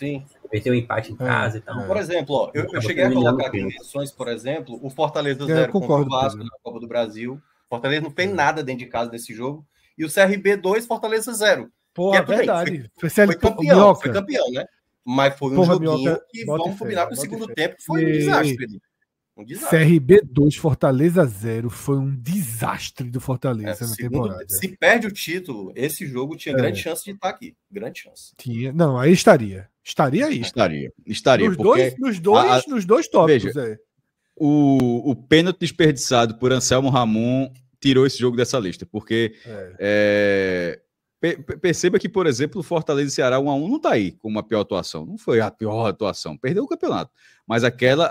meter um empate em casa e tal. Por exemplo, ó, eu cheguei a colocar aqui em menções, por exemplo, o Fortaleza 0 contra o Vasco na Copa do Brasil. Fortaleza não fez nada dentro de casa nesse jogo. E o CRB 2, Fortaleza 0. Pô, é verdade. Foi campeão, né? Mas foi um joguinho que, vamos combinar com o segundo tempo, foi um desastre. CRB 2, Fortaleza 0 foi um desastre do Fortaleza na temporada. Se perde o título, esse jogo tinha grande chance de estar aqui. Grande chance. Não, aí estaria. Estaria aí. Estaria. Nos dois tópicos. Veja, o pênalti desperdiçado por Anselmo Ramon tirou esse jogo dessa lista. Porque perceba que, por exemplo, o Fortaleza e Ceará 1-1 não está aí com uma pior atuação. Não foi a pior atuação. Perdeu o campeonato. Mas aquela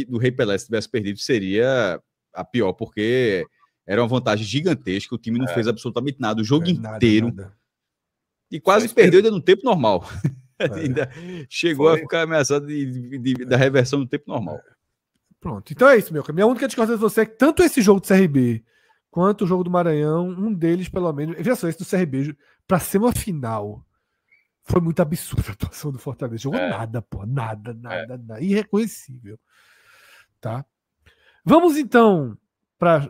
do Rei Pelé, se tivesse perdido, seria a pior, porque era uma vantagem gigantesca. O time não fez absolutamente nada o jogo inteiro. Nada. E quase perdeu ainda no tempo normal. Ainda chegou a ficar ameaçado da reversão do tempo normal. Pronto, então é isso, meu. Minha única discordância de você é que tanto esse jogo do CRB quanto o jogo do Maranhão, um deles, pelo menos. Veja só, esse do CRB, pra ser uma final, foi muito absurda a atuação do Fortaleza. Jogou nada, pô. Nada. Irreconhecível. Tá? Vamos então para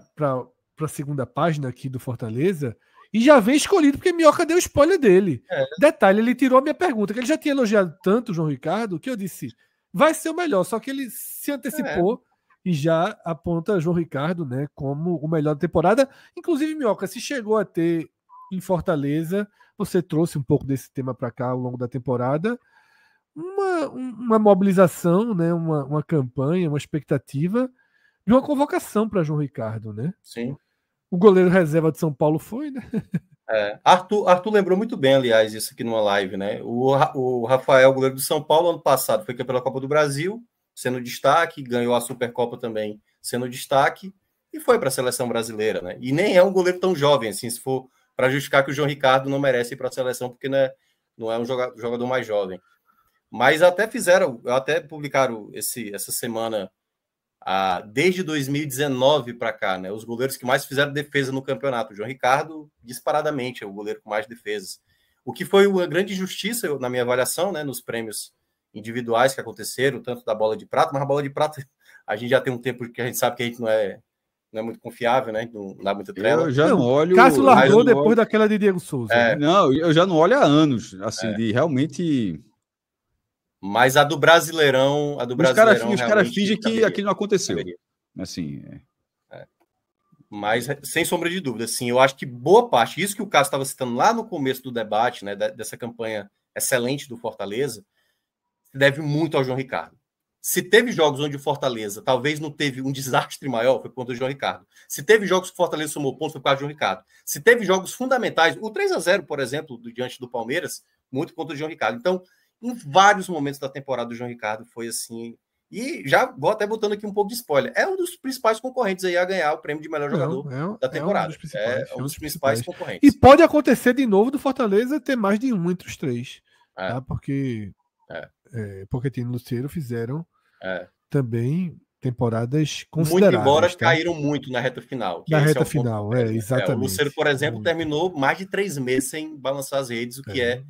a segunda página aqui do Fortaleza. E já vem escolhido, porque Minhoca deu spoiler dele. Detalhe, ele tirou a minha pergunta, que ele já tinha elogiado tanto o João Ricardo, que eu disse, vai ser o melhor, só que ele se antecipou e já aponta João Ricardo, né, como o melhor da temporada. Inclusive, Minhoca, se chegou a ter em Fortaleza, você trouxe um pouco desse tema para cá ao longo da temporada, uma mobilização, né, uma campanha, uma expectativa de uma convocação para João Ricardo, né? Sim. O goleiro reserva de São Paulo foi, né? Arthur lembrou muito bem, aliás, isso aqui numa live, né? O Rafael, goleiro do São Paulo, ano passado foi campeão da Copa do Brasil, sendo destaque, ganhou a Supercopa também, sendo destaque, e foi para a seleção brasileira, né? E nem é um goleiro tão jovem, assim, se for para justificar que o João Ricardo não merece ir para a seleção, porque não é um jogador mais jovem. Mas até publicaram essa semana, desde 2019 para cá, né, os goleiros que mais fizeram defesa no campeonato. O João Ricardo, disparadamente, é o goleiro com mais defesas. O que foi uma grande injustiça, na minha avaliação, né, nos prêmios individuais que aconteceram, tanto da bola de prata, mas a bola de prata, a gente já tem um tempo que a gente sabe que a gente não é muito confiável, né, não dá muita trela. Eu já não olho... Cássio largou depois daquela de Diego Souza. Não, eu já não olho há anos, assim, de realmente... Mas a do Brasileirão... Os caras fingem que aquilo não aconteceu. Assim, Mas, sem sombra de dúvida, assim, eu acho que boa parte, isso que o Cássio estava citando lá no começo do debate, né, dessa campanha excelente do Fortaleza, se deve muito ao João Ricardo. Se teve jogos onde o Fortaleza talvez não teve um desastre maior, foi contra o João Ricardo. Se teve jogos que o Fortaleza somou pontos, foi por causa do João Ricardo. Se teve jogos fundamentais, o 3-0, por exemplo, diante do Palmeiras, muito contra o João Ricardo. Então, em vários momentos da temporada do João Ricardo foi assim. E já vou até botando aqui um pouco de spoiler. É um dos principais concorrentes aí a ganhar o prêmio de melhor jogador da temporada. É um dos principais concorrentes. E pode acontecer de novo do Fortaleza ter mais de um entre os três. Tá? Porque Pochettino e Lucero fizeram também temporadas consideráveis. Muito embora caíram muito na reta final. Na reta final, exatamente. O Lucero, por exemplo, terminou mais de 3 meses sem balançar as redes, o que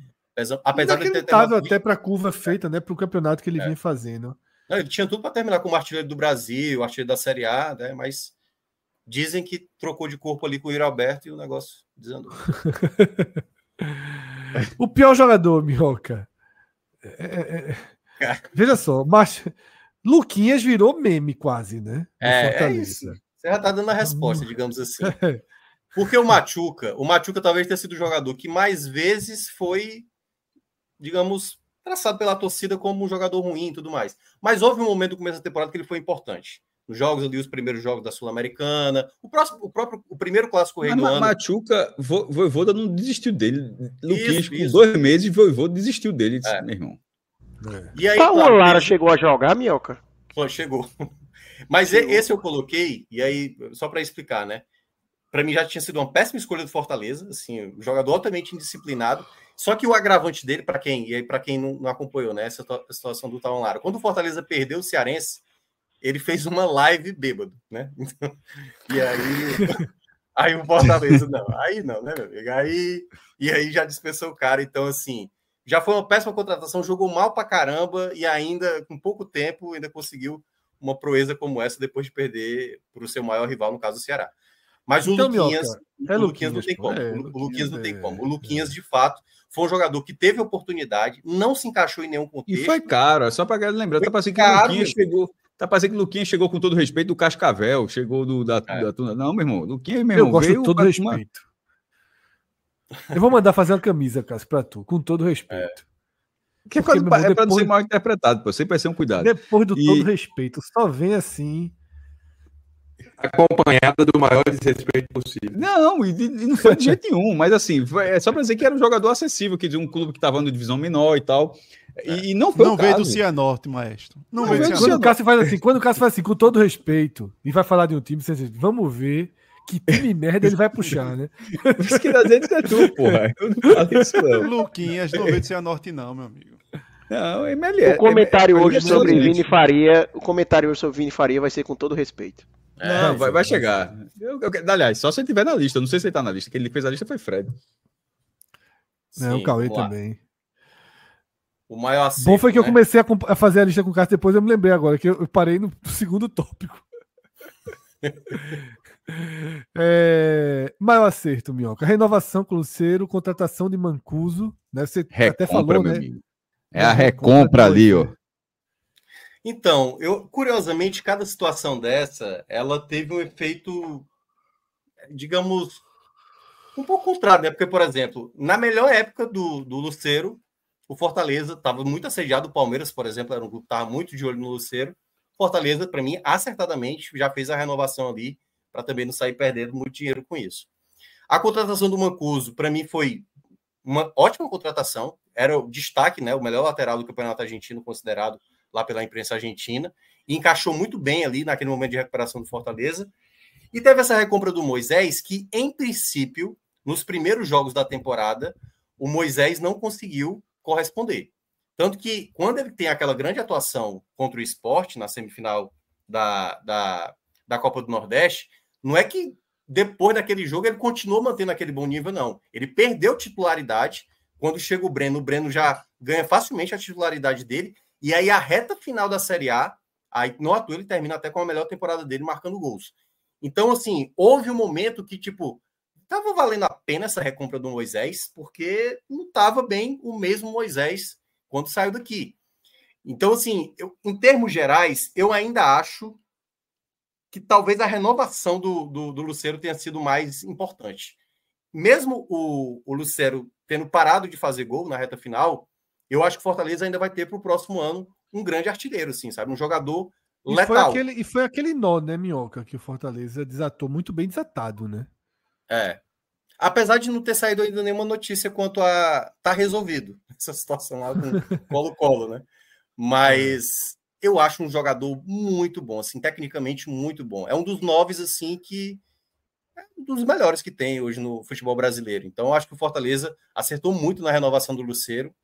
apesar de ter até para a curva feita, né, para o campeonato que ele vinha fazendo. Não, ele tinha tudo para terminar como artilheiro do Brasil, artilheiro da Série A, né, mas dizem que trocou de corpo ali com o Yuri Alberto e o negócio desandou. O pior jogador, Minhoca. Veja só, mas Luquinhas virou meme quase, né? É isso. Você já está dando a resposta, digamos assim. Porque o Machuca talvez tenha sido o jogador que mais vezes foi, digamos, traçado pela torcida como um jogador ruim e tudo mais. Mas houve um momento no começo da temporada que ele foi importante. Os jogos ali, os primeiros jogos da Sul-Americana, o primeiro clássico rei do ano. Machuca, Voivoda não desistiu dele. Luquinhas, com 2 meses, Voivoda desistiu dele, meu irmão. E aí, o Lara chegou a jogar, Minhoca? Chegou. Mas esse eu coloquei, e aí, só para explicar, né? Para mim já tinha sido uma péssima escolha do Fortaleza, assim, um jogador altamente indisciplinado. Só que o agravante dele, para quem não acompanhou, né, essa situação do Tauan Lara, quando o Fortaleza perdeu o Cearense, ele fez uma live bêbado, né? E aí o Fortaleza, não, né, meu amigo? E aí já dispensou o cara, então assim, já foi uma péssima contratação, jogou mal pra caramba e ainda, com pouco tempo, ainda conseguiu uma proeza como essa depois de perder para o seu maior rival, no caso do Ceará. Mas o Luquinhas não tem como. O Luquinhas não tem como. O Luquinhas, de fato, foi um jogador que teve oportunidade, não se encaixou em nenhum contexto. E foi caro, é só para galera lembrar. Tá parecendo que o Luquinhas chegou com todo respeito do Cascavel, chegou da Não, meu irmão, Luquinhas, meu irmão, eu gosto de todo respeito. Eu vou mandar fazer uma camisa, Cássio, para tu, com todo respeito. Que é para não ser mal interpretado, pô. Sempre vai ser um cuidado. Depois do todo respeito, só vem assim... acompanhada do maior desrespeito possível. Não, e não foi de jeito nenhum, mas assim, é só para dizer que era um jogador acessível, que de um clube que estava no divisão menor e tal. E não foi Não veio do Cianorte, maestro. Não veio do Cianorte. Quando o Cássio faz assim, com todo respeito, e vai falar de um time, você diz, vamos ver Que time merda ele vai puxar, né? Isso que dá gente é tu, porra. Eu não falo isso, não. Luquinhas, não veio de Cianorte, não, meu amigo. Não, MLE. O comentário hoje sobre gente. Vini Faria, o comentário hoje sobre Vini Faria vai ser com todo respeito. Não, vai chegar. Aliás, só se ele tiver na lista. Eu não sei se ele tá na lista. Quem ele fez a lista foi Fred. Não, o Cauê também. O maior acerto, bom foi que eu né? comecei a fazer a lista com o Cássio, depois eu me lembrei agora, que eu parei no segundo tópico. Maior acerto, Minhoca. Renovação com o Lucero, contratação de Mancuso, né? Você até falou, né? Amigo. É a recompra ali, ó. Então, curiosamente, cada situação dessa, ela teve um efeito, digamos, um pouco contrário, né? Porque, por exemplo, na melhor época do Lucero, o Fortaleza estava muito assediado, o Palmeiras, por exemplo, era um grupo que estava muito de olho no Lucero. Fortaleza, para mim, acertadamente, já fez a renovação ali, para também não sair perdendo muito dinheiro com isso. A contratação do Mancuso, para mim, foi uma ótima contratação, era o destaque, né? O melhor lateral do Campeonato Argentino, considerado lá pela imprensa argentina, e encaixou muito bem ali naquele momento de recuperação do Fortaleza. E teve essa recompra do Moisés, que, em princípio, nos primeiros jogos da temporada, o Moisés não conseguiu corresponder. Tanto que, quando ele tem aquela grande atuação contra o Sport, na semifinal da Copa do Nordeste, não é que depois daquele jogo ele continuou mantendo aquele bom nível, não. Ele perdeu titularidade. Quando chega o Breno já ganha facilmente a titularidade dele, e aí a reta final da Série A, aí no ato ele termina até com a melhor temporada dele, marcando gols. Então, assim, houve um momento que, tipo, tava valendo a pena essa recompra do Moisés, porque não tava bem o mesmo Moisés quando saiu daqui. Então, assim, em termos gerais, eu ainda acho que talvez a renovação do Lucero tenha sido mais importante. Mesmo o Lucero tendo parado de fazer gol na reta final, eu acho que o Fortaleza ainda vai ter para o próximo ano um grande artilheiro, assim, sabe? Um jogador letal. Foi aquele nó, né, Minhoca, que o Fortaleza desatou, muito bem desatado, né? Apesar de não ter saído ainda nenhuma notícia quanto a tá resolvido essa situação lá com Colo-Colo, né? Mas eu acho um jogador muito bom, assim, tecnicamente muito bom. É um dos 9, assim, que é um dos melhores que tem hoje no futebol brasileiro. Então, eu acho que o Fortaleza acertou muito na renovação do Lucero.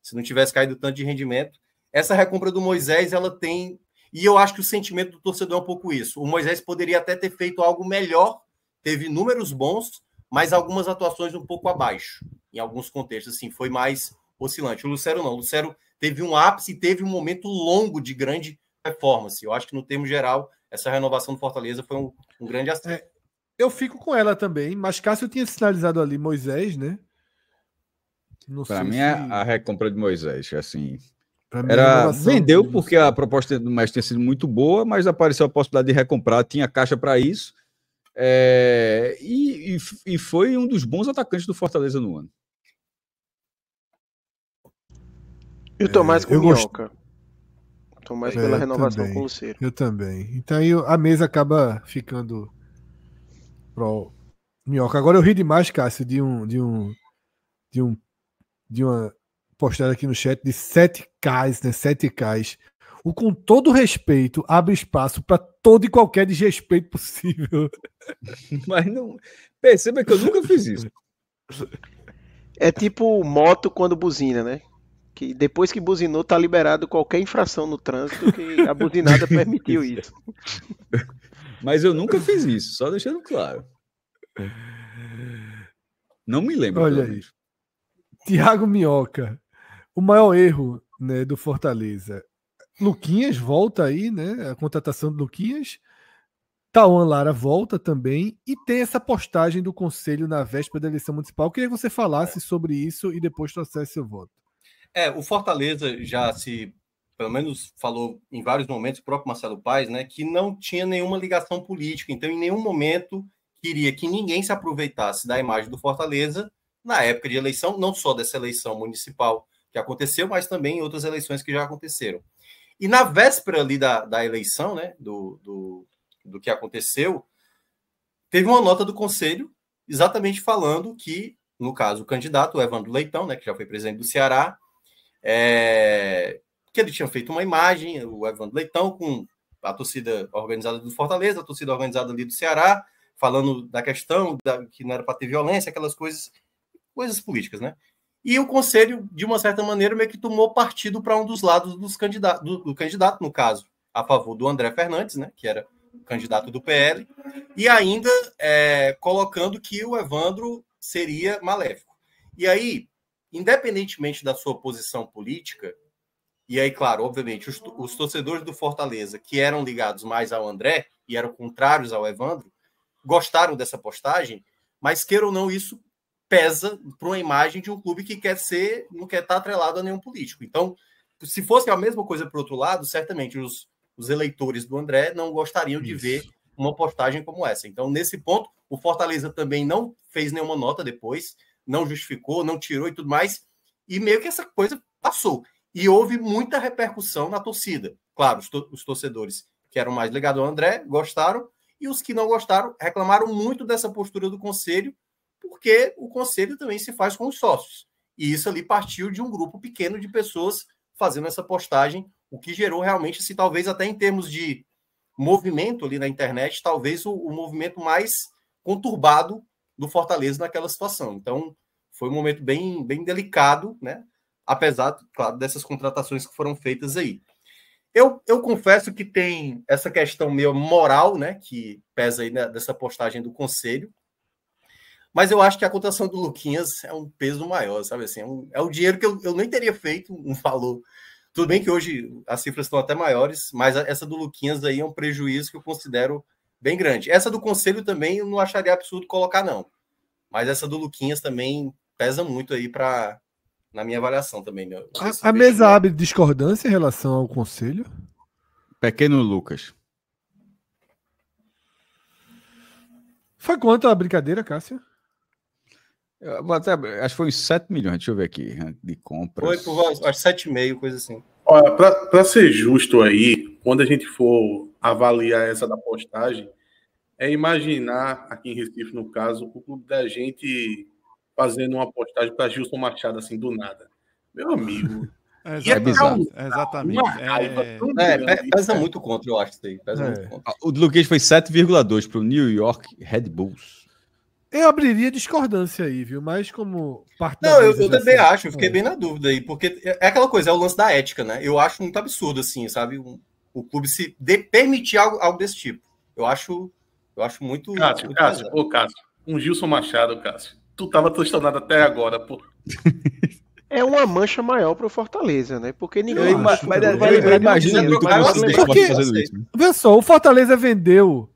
Se não tivesse caído tanto de rendimento. Essa recompra do Moisés, ela tem... E eu acho que o sentimento do torcedor é um pouco isso. O Moisés poderia até ter feito algo melhor, teve números bons, mas algumas atuações um pouco abaixo, em alguns contextos, assim, foi mais oscilante. O Lucero não. O Lucero teve um ápice e teve um momento longo de grande performance. Eu acho que, no termo geral, essa renovação do Fortaleza foi um grande acerto. Eu fico com ela também, mas Cássio tinha sinalizado ali Moisés, né? Para mim, a recompra de Moisés, assim... Vendeu porque a proposta do mestre tinha sido muito boa, mas apareceu a possibilidade de recomprar, tinha caixa para isso. E foi um dos bons atacantes do Fortaleza no ano. Eu tô mais com o Minhoca. Tô mais pela renovação com o Lucero. Eu também. Então aí a mesa acaba ficando pro Minhoca. Agora eu ri demais, Cássio, de uma postagem aqui no chat de 7Ks, né? 7Ks. O com todo respeito abre espaço para todo e qualquer desrespeito possível. Mas não. Perceba que eu nunca fiz isso. É tipo moto quando buzina, né? Que depois que buzinou, tá liberado qualquer infração no trânsito, que a buzinada permitiu isso. Mas eu nunca fiz isso, só deixando claro. Não me lembro. Olha aí. Thiago Minhoca. O maior erro, né, do Fortaleza. Luquinhas volta aí, né? A contratação do Luquinhas. Tauan Lara volta também. E tem essa postagem do Conselho na véspera da eleição municipal. Eu queria que você falasse sobre isso e depois trouxesse seu voto. O Fortaleza já pelo menos falou em vários momentos, o próprio Marcelo Paes, né, que não tinha nenhuma ligação política. Então, em nenhum momento, queria que ninguém se aproveitasse da imagem do Fortaleza na época de eleição, não só dessa eleição municipal que aconteceu, mas também em outras eleições que já aconteceram. E na véspera ali da eleição, né, do que aconteceu, teve uma nota do Conselho exatamente falando que, no caso, o candidato, o Evandro Leitão, né, que já foi presidente do Ceará, que ele tinha feito uma imagem, o Evandro Leitão, com a torcida organizada do Fortaleza, a torcida organizada ali do Ceará, falando da questão que não era para ter violência, aquelas coisas políticas, né? E o conselho, de uma certa maneira, meio que tomou partido para um dos lados do candidato, no caso, a favor do André Fernandes, né? Que era o candidato do PL, e ainda colocando que o Evandro seria maléfico. E aí, independentemente da sua posição política, e aí, claro, obviamente, os torcedores do Fortaleza, que eram ligados mais ao André e eram contrários ao Evandro, gostaram dessa postagem, mas, queira ou não, isso pesa para uma imagem de um clube que não quer estar atrelado a nenhum político. Então, se fosse a mesma coisa para o outro lado, certamente os eleitores do André não gostariam de ver uma postagem como essa. Então, nesse ponto, o Fortaleza também não fez nenhuma nota depois, não justificou, não tirou e tudo mais, e meio que essa coisa passou. E houve muita repercussão na torcida. Claro, os torcedores que eram mais ligados ao André gostaram, e os que não gostaram reclamaram muito dessa postura do Conselho, porque o Conselho também se faz com os sócios. E isso ali partiu de um grupo pequeno de pessoas fazendo essa postagem, o que gerou realmente, assim, talvez até em termos de movimento ali na internet, talvez o movimento mais conturbado do Fortaleza naquela situação. Então, foi um momento bem, bem delicado, né? Apesar, claro, dessas contratações que foram feitas aí. Eu confesso que tem essa questão meio moral, né, que pesa aí dessa postagem do Conselho, mas eu acho que a contratação do Luquinhas é um peso maior, sabe assim? É o dinheiro que eu nem teria feito um valor. Tudo bem que hoje as cifras estão até maiores, mas essa do Luquinhas aí é um prejuízo que eu considero bem grande. Essa do Conselho também eu não acharia absurdo colocar, não. Mas essa do Luquinhas também pesa muito aí na minha avaliação também. Né? A mesa abre discordância em relação ao Conselho? Pequeno Lucas. Foi quanto a brincadeira, Cássio? Acho que foi uns 7 milhões, deixa eu ver aqui, de compras. Foi por acho 7,5, coisa assim. Olha, para ser justo aí, quando a gente for avaliar essa da postagem, é imaginar, aqui em Recife, no caso, o clube da gente fazendo uma postagem para Gilson Machado, assim, do nada. Meu amigo. É bizarro. Exatamente. Pesa muito contra, eu acho. Isso aí. Pesa muito contra. O do Luquinhas foi 7,2 para o New York Red Bulls. Eu abriria discordância aí, viu? Mas como parte da eu também acho, eu fiquei bem na dúvida aí, porque é aquela coisa, é o lance da ética, né? Eu acho muito absurdo, assim, sabe? O clube se permitir algo desse tipo. Eu acho muito. Cássio, um Gilson Machado, Cássio. Tu tava tostonado até agora, pô. É uma mancha maior pro Fortaleza, né? Porque ninguém. Eu imagino muito que vocês podem fazer isso. Vê só, o Fortaleza vendeu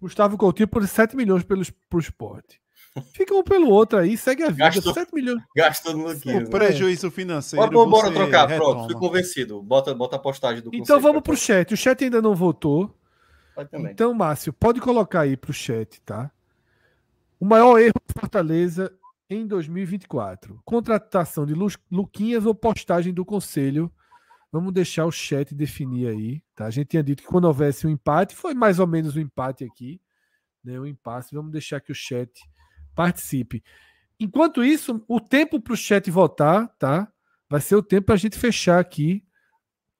Gustavo Coutinho por 7 milhões pro Sport. Fica um pelo outro aí, segue a vida. Gastou, 7 milhões. Gastou no Luquinhas. O prejuízo financeiro. Bora trocar, pronto. Fui convencido. Bota a postagem do Então vamos pro chat. O chat ainda não votou. Também. Então, Márcio, pode colocar aí pro chat, tá? O maior erro do Fortaleza em 2024. Contratação de Luquinhas ou postagem do Conselho. Vamos deixar o chat definir aí, tá? A gente tinha dito que quando houvesse um empate, foi mais ou menos um empate aqui, né? Um impasse. Vamos deixar que o chat participe. Enquanto isso, o tempo para o chat votar, tá? Vai ser o tempo para a gente fechar aqui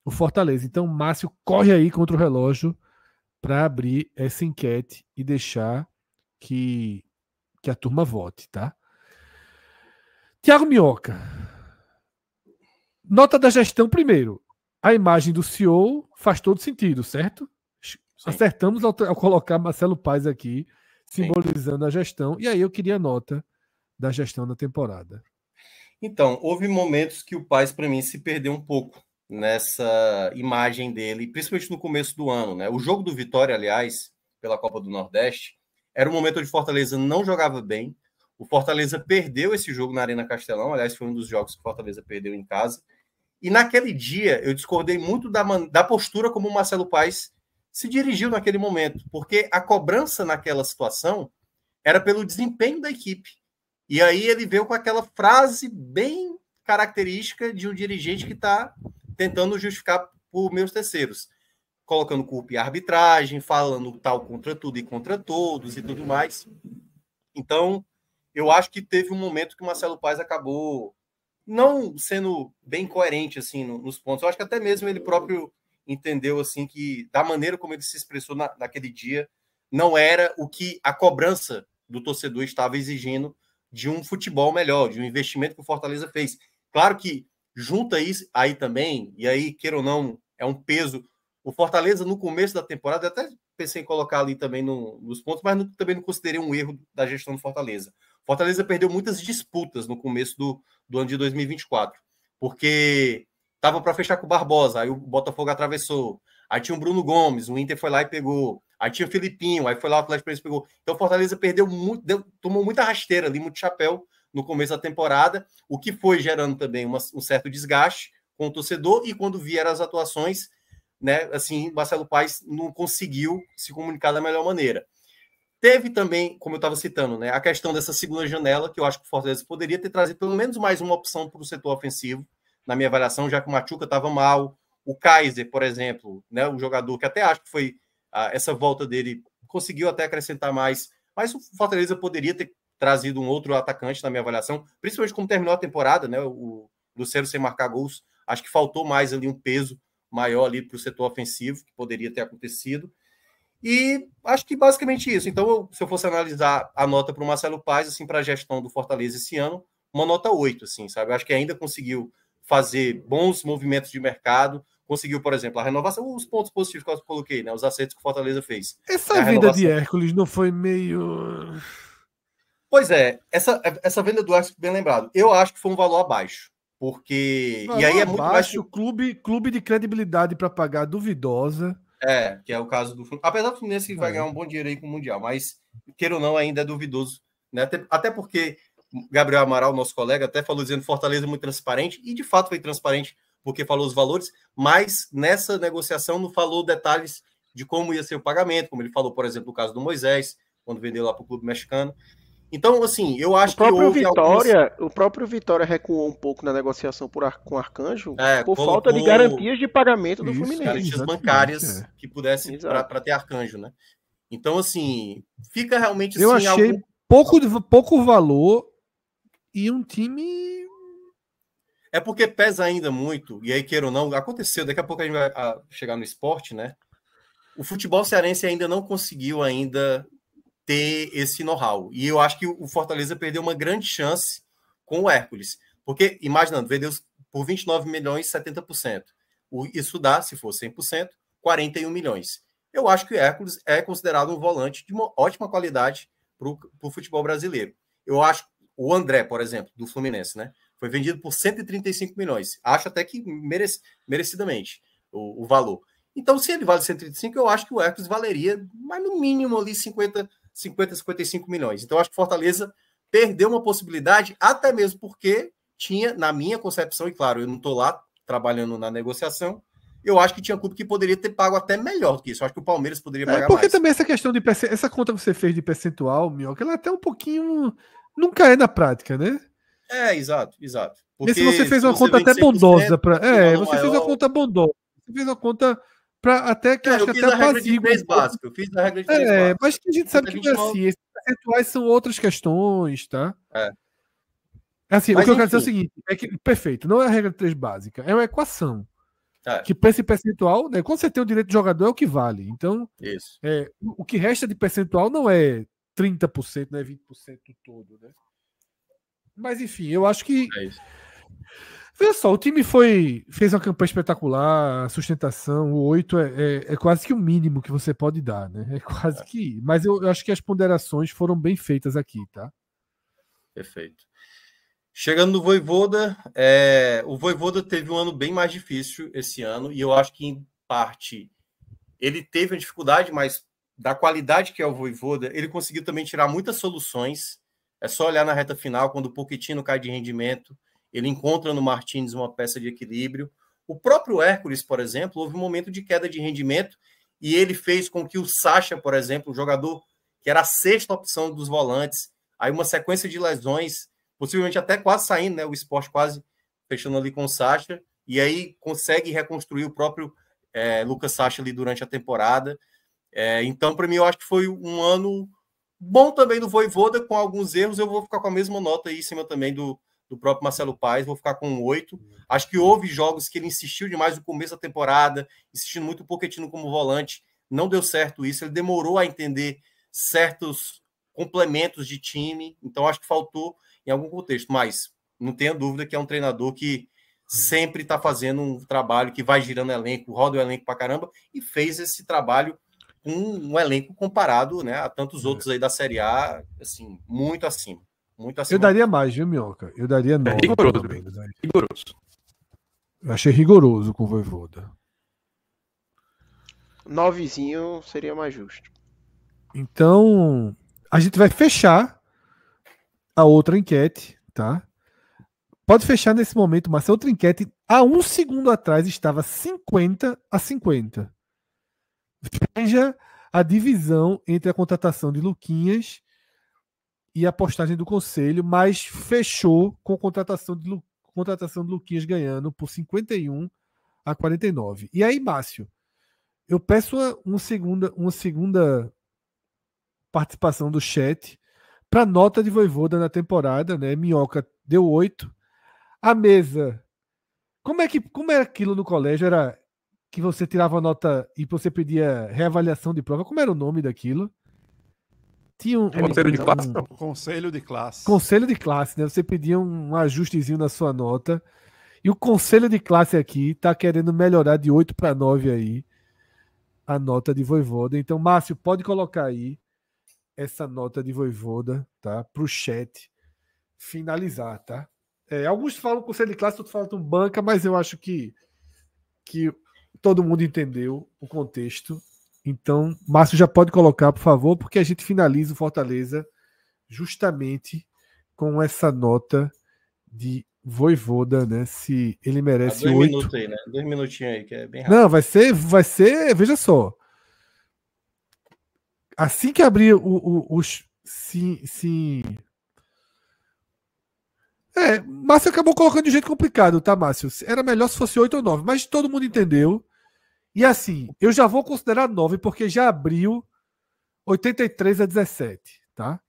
o Fortaleza. Então, Márcio, corre aí contra o relógio para abrir essa enquete e deixar que a turma vote, tá? Thiago Minhoca. Nota da gestão primeiro. A imagem do CEO faz todo sentido, certo? Sim. Acertamos ao colocar Marcelo Paes aqui, simbolizando a gestão. E aí eu queria a nota da gestão da temporada. Então, houve momentos que o Paes, para mim, se perdeu um pouco nessa imagem dele, principalmente no começo do ano, né? O jogo do Vitória, aliás, pela Copa do Nordeste, era um momento onde o Fortaleza não jogava bem. O Fortaleza perdeu esse jogo na Arena Castelão, aliás, foi um dos jogos que o Fortaleza perdeu em casa. E naquele dia eu discordei muito da postura como o Marcelo Paes se dirigiu naquele momento, porque a cobrança naquela situação era pelo desempenho da equipe. E aí ele veio com aquela frase bem característica de um dirigente que está tentando justificar por meios terceiros, colocando culpa em arbitragem, falando tal contra tudo e contra todos e tudo mais. Então, eu acho que teve um momento que o Marcelo Paes acabou não sendo bem coerente assim nos pontos. Eu acho que até mesmo ele próprio entendeu assim que da maneira como ele se expressou naquele dia não era o que a cobrança do torcedor estava exigindo de um futebol melhor, de um investimento que o Fortaleza fez. Claro que junta isso aí também, e aí, queira ou não, é um peso. O Fortaleza, no começo da temporada, até pensei em colocar ali também nos pontos, mas também não considerei um erro da gestão do Fortaleza. Fortaleza perdeu muitas disputas no começo do ano de 2024, porque estava para fechar com o Barbosa, aí o Botafogo atravessou, aí tinha o Bruno Gomes, o Inter foi lá e pegou, aí tinha o Filipinho, aí foi lá o Atlético Paranaense pegou. Então o Fortaleza perdeu muito, tomou muita rasteira ali, muito chapéu no começo da temporada, o que foi gerando também um certo desgaste com o torcedor, e quando vieram as atuações, né, assim, Marcelo Paes não conseguiu se comunicar da melhor maneira. Teve também, como eu estava citando, né, a questão dessa segunda janela, que eu acho que o Fortaleza poderia ter trazido pelo menos mais uma opção para o setor ofensivo, na minha avaliação, já que o Machuca estava mal, o Kaiser, por exemplo, né, o jogador que até acho que foi essa volta dele, conseguiu até acrescentar mais, mas o Fortaleza poderia ter trazido um outro atacante, na minha avaliação, principalmente como terminou a temporada, né, o Lucero sem marcar gols, acho que faltou mais ali um peso maior ali para o setor ofensivo, que poderia ter acontecido. E acho que basicamente isso. Então, se eu fosse analisar a nota para o Marcelo Paes, assim, para a gestão do Fortaleza esse ano, uma nota 8, assim, sabe? Eu acho que ainda conseguiu fazer bons movimentos de mercado, conseguiu, por exemplo, a renovação, os pontos positivos que eu coloquei, né? Os acertos que o Fortaleza fez. Essa venda de Hércules não foi meio... Pois é, essa venda do Hércules, bem lembrado, eu acho que foi um valor abaixo. Porque. Valor e aí é muito abaixo, mais. clube de credibilidade para pagar duvidosa. Que é o caso do Fluminense. Apesar do Fluminense que vai ganhar um bom dinheiro aí com o Mundial, mas, queira ou não, ainda é duvidoso. Né? Até porque Gabriel Amaral, nosso colega, até falou dizendo que Fortaleza é muito transparente, e de fato foi transparente, porque falou os valores, mas nessa negociação não falou detalhes de como ia ser o pagamento, como ele falou, por exemplo, no caso do Moisés, quando vendeu lá para o clube mexicano. Então, assim, eu acho que houve O próprio Vitória recuou um pouco na negociação com o Arcanjo por falta de garantias de pagamento do Fluminense. Garantias bancárias que pudesse para ter Arcanjo, né? Então, assim, fica realmente... Eu achei pouco valor e um time... É porque pesa ainda muito, e aí, queira ou não, aconteceu, daqui a pouco a gente vai chegar no esporte, né? O futebol cearense ainda não conseguiu ainda ter esse know-how. E eu acho que o Fortaleza perdeu uma grande chance com o Hércules. Porque, imaginando, vendeu por 29 milhões, 70%. Isso dá, se for 100%, 41 milhões. Eu acho que o Hércules é considerado um volante de uma ótima qualidade para o futebol brasileiro. Eu acho o André, por exemplo, do Fluminense, né? Foi vendido por 135 milhões. Acho até que merecidamente o valor. Então, se ele vale 135, eu acho que o Hércules valeria, mas no mínimo ali 50, 55 milhões. Então, acho que Fortaleza perdeu uma possibilidade, até mesmo porque tinha, na minha concepção, e claro, eu não estou lá trabalhando na negociação, eu acho que tinha clube que poderia ter pago até melhor do que isso. Eu acho que o Palmeiras poderia pagar porque mais. Também essa questão de essa conta que você fez de percentual, Minhoca, ela é até um pouquinho... Nunca é na prática, né? Exato. Porque se você fez uma conta até bondosa para... você fez uma conta bondosa. Você fez uma conta... até que eu fiz a regra de 3 básica. Eu fiz a regra de 3 básica. Mas que a gente sabe que não é assim. Esses percentuais são outras questões, tá? Assim, mas, o que eu quero dizer é o seguinte: é que, perfeito, não é a regra de 3 básica, é uma equação. Que para esse percentual, né, quando você tem o direito de jogador, é o que vale. Então, o que resta de percentual não é 30%, não é 20% do todo, né? Mas, enfim, eu acho que. Veja só, o time fez uma campanha espetacular, a sustentação, o 8 é quase que o mínimo que você pode dar, né? É quase que. Mas eu acho que as ponderações foram bem feitas aqui, tá? Perfeito. Chegando no Vojvoda, o Vojvoda teve um ano bem mais difícil esse ano, e eu acho que, em parte, ele teve uma dificuldade, mas da qualidade que é o Vojvoda, ele conseguiu também tirar muitas soluções. É só olhar na reta final, quando o Pochettino cai de rendimento, ele encontra no Martins uma peça de equilíbrio. O próprio Hércules, por exemplo, houve um momento de queda de rendimento e ele fez com que o Sacha, por exemplo, o jogador que era a 6ª opção dos volantes, aí uma sequência de lesões, possivelmente até quase saindo, né? O Sport quase fechando ali com o Sacha, e aí consegue reconstruir o próprio Lucas Sacha ali durante a temporada. Então, para mim, eu acho que foi um ano bom também do Vojvoda, com alguns erros. Eu vou ficar com a mesma nota aí em cima também do próprio Marcelo Paes, vou ficar com um 8. Acho que houve jogos que ele insistiu demais no começo da temporada, insistindo muito o Pochettino como volante, não deu certo isso, ele demorou a entender certos complementos de time, então acho que faltou em algum contexto, mas não tenha dúvida que é um treinador que sempre está fazendo um trabalho que vai girando elenco, roda o elenco pra caramba, e fez esse trabalho com um elenco comparado, né, a tantos outros aí da Série A, assim, muito acima. Muito acima. Eu daria mais, viu, Minhoca? Eu daria 9. Rigoroso. Rigoroso. Eu achei rigoroso com o Vojvoda. 9zinho seria mais justo. Então, a gente vai fechar a outra enquete, tá? Pode fechar nesse momento, mas a outra enquete, há um segundo atrás, estava 50-50. Veja a divisão entre a contratação de Luquinhas e a postagem do Conselho, mas fechou com a contratação de Luquinhas ganhando por 51-49. E aí, Márcio, eu peço uma segunda participação do chat para nota de Vojvoda na temporada, né? Minhoca deu 8. A mesa, como era aquilo no colégio? Era que você tirava nota e você pedia reavaliação de prova? Como era o nome daquilo? Tinha Conselho de classe? Conselho de classe. Conselho de classe, né? Você pedia um ajustezinho na sua nota. E o conselho de classe aqui tá querendo melhorar de 8 para 9 aí a nota de Vojvoda. Então, Márcio, pode colocar aí essa nota de Vojvoda, tá? Pro chat finalizar, tá? Alguns falam conselho de classe, outros falam banca, mas eu acho que todo mundo entendeu o contexto. Então, Márcio já pode colocar, por favor, porque a gente finaliza o Fortaleza justamente com essa nota de Vojvoda, né? Se ele merece 8. 2 minutos aí, né? 2 minutinhos aí, que é bem rápido. Não, vai ser, veja só. Assim que abrir os. Sim. Márcio acabou colocando de um jeito complicado, tá, Márcio? Era melhor se fosse 8 ou 9, mas todo mundo entendeu. E assim, eu já vou considerar 9, porque já abriu 83-17, tá?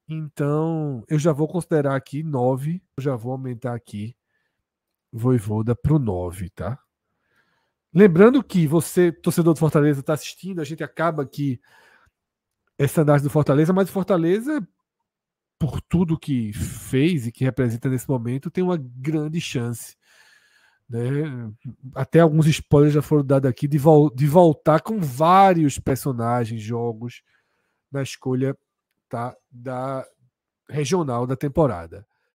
Então, eu já vou considerar aqui 9. Eu já vou aumentar aqui Vojvoda pro 9, tá? Lembrando que você, torcedor do Fortaleza, está assistindo, a gente acaba aqui essa análise do Fortaleza, mas o Fortaleza, por tudo que fez e que representa nesse momento, tem uma grande chance, né? Até alguns spoilers já foram dados aqui de voltar com vários personagens, jogos na escolha, tá, da regional da temporada.